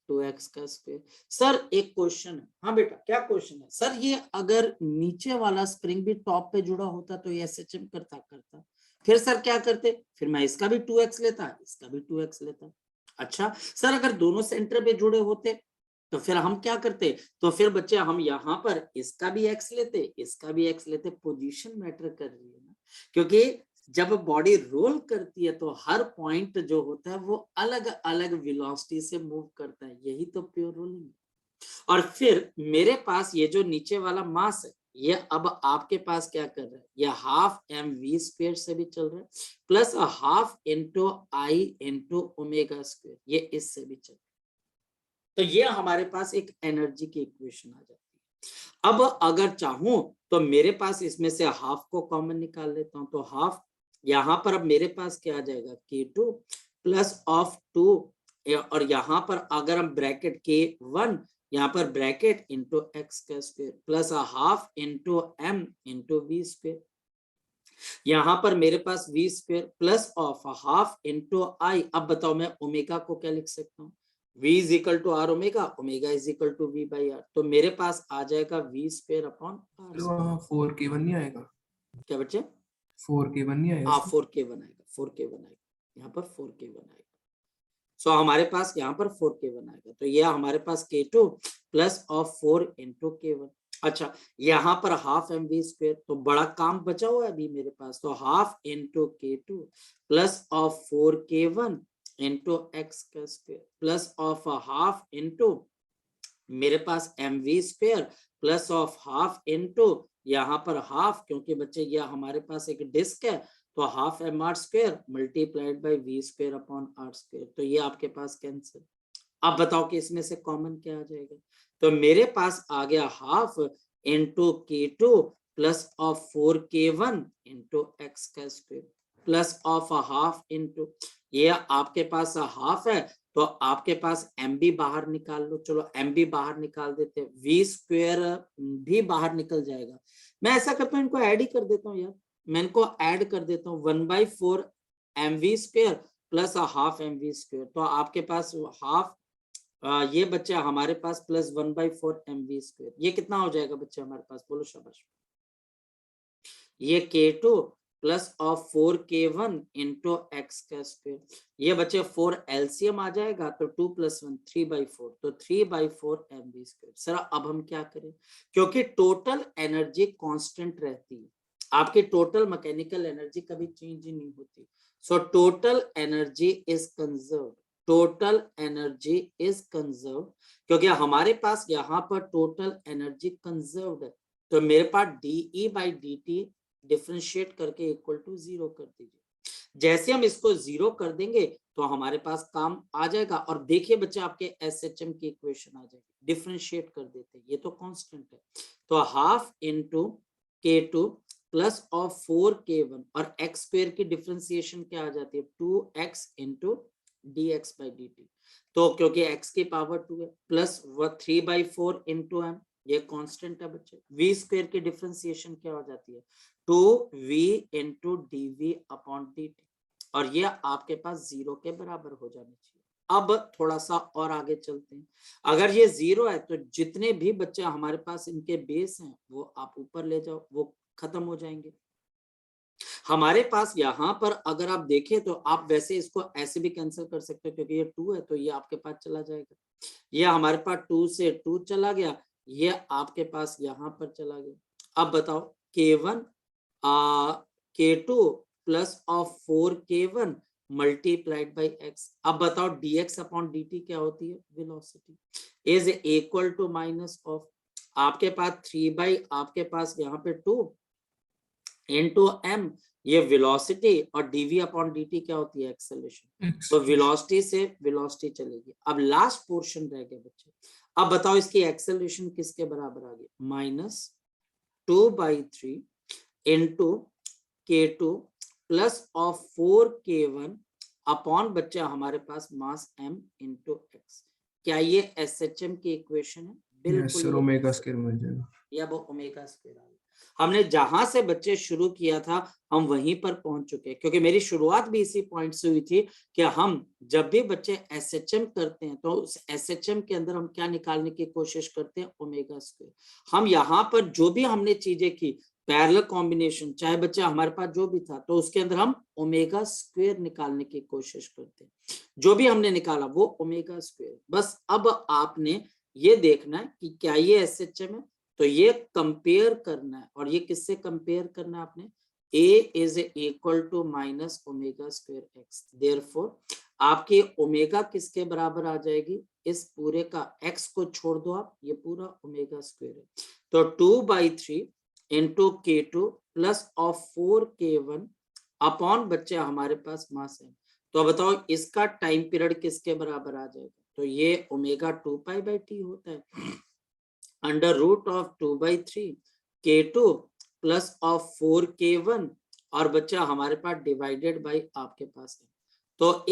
2x का स्क्वायर। सर एक क्वेश्चन है। हाँ बेटा, क्या क्वेश्चन है? सर ये अगर नीचे वाला स्प्रिंग भी टॉप पे जुड़ा होता तो ये SHM करता, फिर सर क्या करते? फिर मैं इसका भी 2x लेता, इसका भी 2x लेता। अच्छा सर, अगर दोनों सेंटर पे जुड़े होते तो फिर हम क्या करते? तो फिर बच्चे हम यहाँ पर इसका भी x लेते, इसका भी x लेते। पोजीशन मैटर कर रही है ना, क्योंकि जब बॉडी रोल करती है तो हर पॉइंट जो होता है वो अलग अलग वेलोसिटी से मूव करता है, यही तो प्योर रोलिंग है। और फिर मेरे पास ये जो नीचे वाला मास है, ये अब आपके पास क्या कर रहा है? ये हाफ mv स्क्वायर से भी चल रहा है, plus half into I into omega square, ये इससे भी चल रहा है। तो ये हमारे पास एक एनर्जी की इक्वेशन आ जाती है। अब अगर चाहूं तो मेरे पास इसमें से हाफ को कॉमन निकाल लेता हूं, तो हाफ यहाँ पर अब मेरे पास क्या आ जाएगा? K2 प्लस ऑफ 2, और यहाँ पर अगर हम ब्रैकेट K1 यहाँ पर ब्रैकेट इंटू एक्स का square plus half into m into v square. यहाँ पर मेरे पास v square plus of half into I। अब बताओ मैं ओमेगा को क्या लिख सकता हूँ? v is equal to r omega, omega is equal to v by r. तो मेरे पास आ जाएगा v square upon r square. 4K1 नहीं आएगा? क्या बच्चे? 4K1 नहीं आएगा? हाँ 4K1 आएगा, 4K1 आएगा, यहाँ पर 4K1 आएगा। सो हमारे पास यहाँ पर 4K1 आएगा, तो यह हमारे पास K2 plus of 4 into K1। अच्छा, यहाँ पर हाफ mv स्क्वायर, तो बड़ा काम बचा हुआ है अभी मेरे पास, तो half into K2 plus of 4K1 into x का square plus of half into मेरे पास mv square plus of half into यहाँ पर हाफ, क्योंकि बच्चे यह हमारे पास एक डिस्क है तो half mr square multiplied by v square upon r square. तो ये आपके पास कैंसिल। अब बताओ कि इसमें से कॉमन क्या आ जाएगा? तो मेरे पास आ गया half into K2 plus of 4K1 into x का square plus of half into ये आपके पास हाफ है तो आपके पास mb बाहर निकाल लो। चलो mb बाहर निकाल देते हैं, v स्क्वायर भी बाहर निकल जाएगा। मैं ऐसा करता हूँ, इनको ऐड ही कर देता हूँ यार, मैं इनको ऐड कर देता हूँ 1/4 mv square plus half mv square. तो आपके पास हाफ ये बच्चे हमारे पास प्लस 1/4 mv स्क्वायर। ये कितना हो जाएगा बच्चे हमारे पास? बोलो शाबाश। ये K2 plus of 4K1 into x का स्क्वायर। ये बच्चे 4 एलसीएम आ जाएगा तो 2 + 1 3/4, तो 3/4 mv स्क्वायर। सर अब हम क्या करें? क्योंकि टोटल एनर्जी कांस्टेंट रहती है, आपकी टोटल मैकेनिकल एनर्जी कभी चेंज ही नहीं होती। So total energy is conserved, total energy is conserved, क्योंकि हमारे पास यहाँ पर टोटल एनर्जी कंजर्व्ड है। तो मेरे पास dE/dt डिफरेंशिएट करके इक्वल टू 0 कर दीजिए। जैसे हम इसको 0 कर देंगे तो हमारे पास काम आ जाएगा। और देखिए बच्चे आपके SHM की इक्वेशन आ जाएगी, डिफरेंशिएट कर देते हैं, ये तो कांस्टेंट है। तो half into K2 plus of 4K1 और x स्क्वायर की डिफरेंशिएशन क्या आ जाती है 2x into dx by dt। तो क्योंकि x की पावर 2 है प्लस 3/4 इंटू m, ये कांस्टेंट है बच्चे। v स्क्वायर की डिफरेंशिएशन क्या हो जाती है 2v into dv upon dt, और ये आपके पास 0 के बराबर हो जानी चाहिए। अब थोड़ा सा और आगे चलते हैं। अगर ये 0 है तो जितने भी बच्चे हमारे पास इनके बेस हैं वो आप ऊपर ले जाओ, वो खत्म हो जाएंगे। हमारे पास यहाँ पर अगर आप देखें तो आप वैसे इसको ऐसे भी कैंसिल कर सकते हो, क्योंकि ये 2 है तो ये आपके पास चला जाएगा। ये हमारे पास 2 से 2 चला गया, ये आपके पास यहाँ पर चला गया। अब बताओ K1 K2 plus of 4K1 multiplied by x। अब बताओ dx अपॉन dt क्या होती है velocity is equal to minus of आपके पास 3 आपके पास यहाँ पे 2 इंटू m, ये वेलोसिटी, और dv अपॉन dt क्या होती है एक्सेलरेशन। तो वेलोसिटी से वेलोसिटी चलेगी। अब लास्ट पोर्शन रह गया बच्चे। अब बताओ इसकी एक्सेलरेशन किसके बराबर आ गई -2/3 into K2 plus of 4K1 upon बच्चा हमारे पास मास m इंटू x। क्या ये SHM की इक्वेशन है? बिल्कुल सर, ओमेगा स्क्वायर मिल जाएगा, या वो ओमेगा स्क्वायर आ गया। हमने जहां से बच्चे शुरू किया था हम वहीं पर पहुंच चुके हैं, क्योंकि मेरी शुरुआत भी इसी पॉइंट से हुई थी कि हम जब भी बच्चे SHM करते हैं तो उस SHM के अंदर हम क्या निकालने की कोशिश करते हैं ओमेगा स्क्वायर। हम यहाँ पर जो भी हमने चीजें की पैरेलल कॉम्बिनेशन, चाहे बच्चा हमारे पास जो भी था, तो उसके अंदर हम ओमेगा स्क्वायर निकालने की कोशिश करते हैं। जो भी हमने निकाला वो ओमेगा स्क्वायर। बस अब आपने ये देखना है कि क्या ये SHM है, तो ये कंपेयर करना है। और ये किससे कंपेयर करना है आपने? A is equal to minus omega square x. Therefore आपकी ओमेगा किसके बराबर आ जाएगी? इस पूरे का x को छोड़ दो आप, ये पूरा ओमेगा स्क्वायर है। तो 2/3 into K2 plus of 4K1 upon बच्चे हमारे पास मास है। तो बताओ इसका टाइम पीरियड किसके बराबर आ जाएगा? तो ये ओमेगा 2π/t होता है, under root of 2/3 K2 plus of 4K1, और बच्चा हमारे पास डिवाइडेड बाई आपके पास है। तो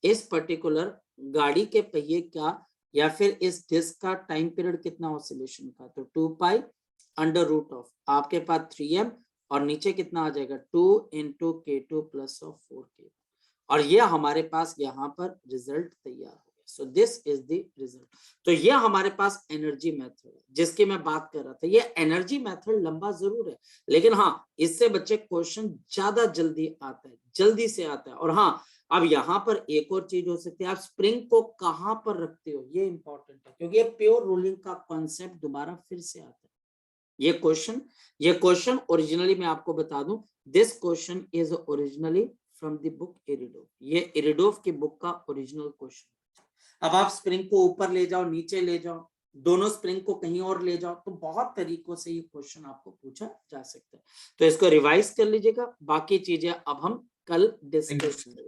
इस पर्टिकुलर गाड़ी के पहिए का या फिर इस डिस्क का टाइम पीरियड कितना ऑसिलेशन का? तो 2π अंडर रूट ऑफ आपके पास 3m, और नीचे कितना आ जाएगा 2 into K2 plus of 4K, और ये हमारे पास यहाँ पर रिजल्ट तैयार हो गया। So this is the result. तो ये हमारे पास एनर्जी मेथड है जिसकी मैं बात कर रहा था। ये एनर्जी मेथड लंबा जरूर है, लेकिन हाँ इससे बच्चे क्वेश्चन ज्यादा जल्दी आता है, जल्दी से आता है। और हाँ अब यहाँ पर एक और चीज हो सकती है, आप स्प्रिंग को कहाँ पर रखते हो ये इंपॉर्टेंट है, क्योंकि ये प्योर रोलिंग का कॉन्सेप्ट दोबारा फिर से आता है। ये क्वेश्चन ओरिजिनली मैं आपको बता दूं, this question is originally from the book Irodov. ये इरिडोफ की बुक का ओरिजिनल क्वेश्चन। अब आप स्प्रिंग को ऊपर ले जाओ, नीचे ले जाओ, दोनों स्प्रिंग को कहीं और ले जाओ, तो बहुत तरीकों से ये क्वेश्चन आपको पूछा जा सकता है। तो इसको रिवाइज कर लीजिएगा, बाकी चीजें अब हम कल डिस्कस करेंगे।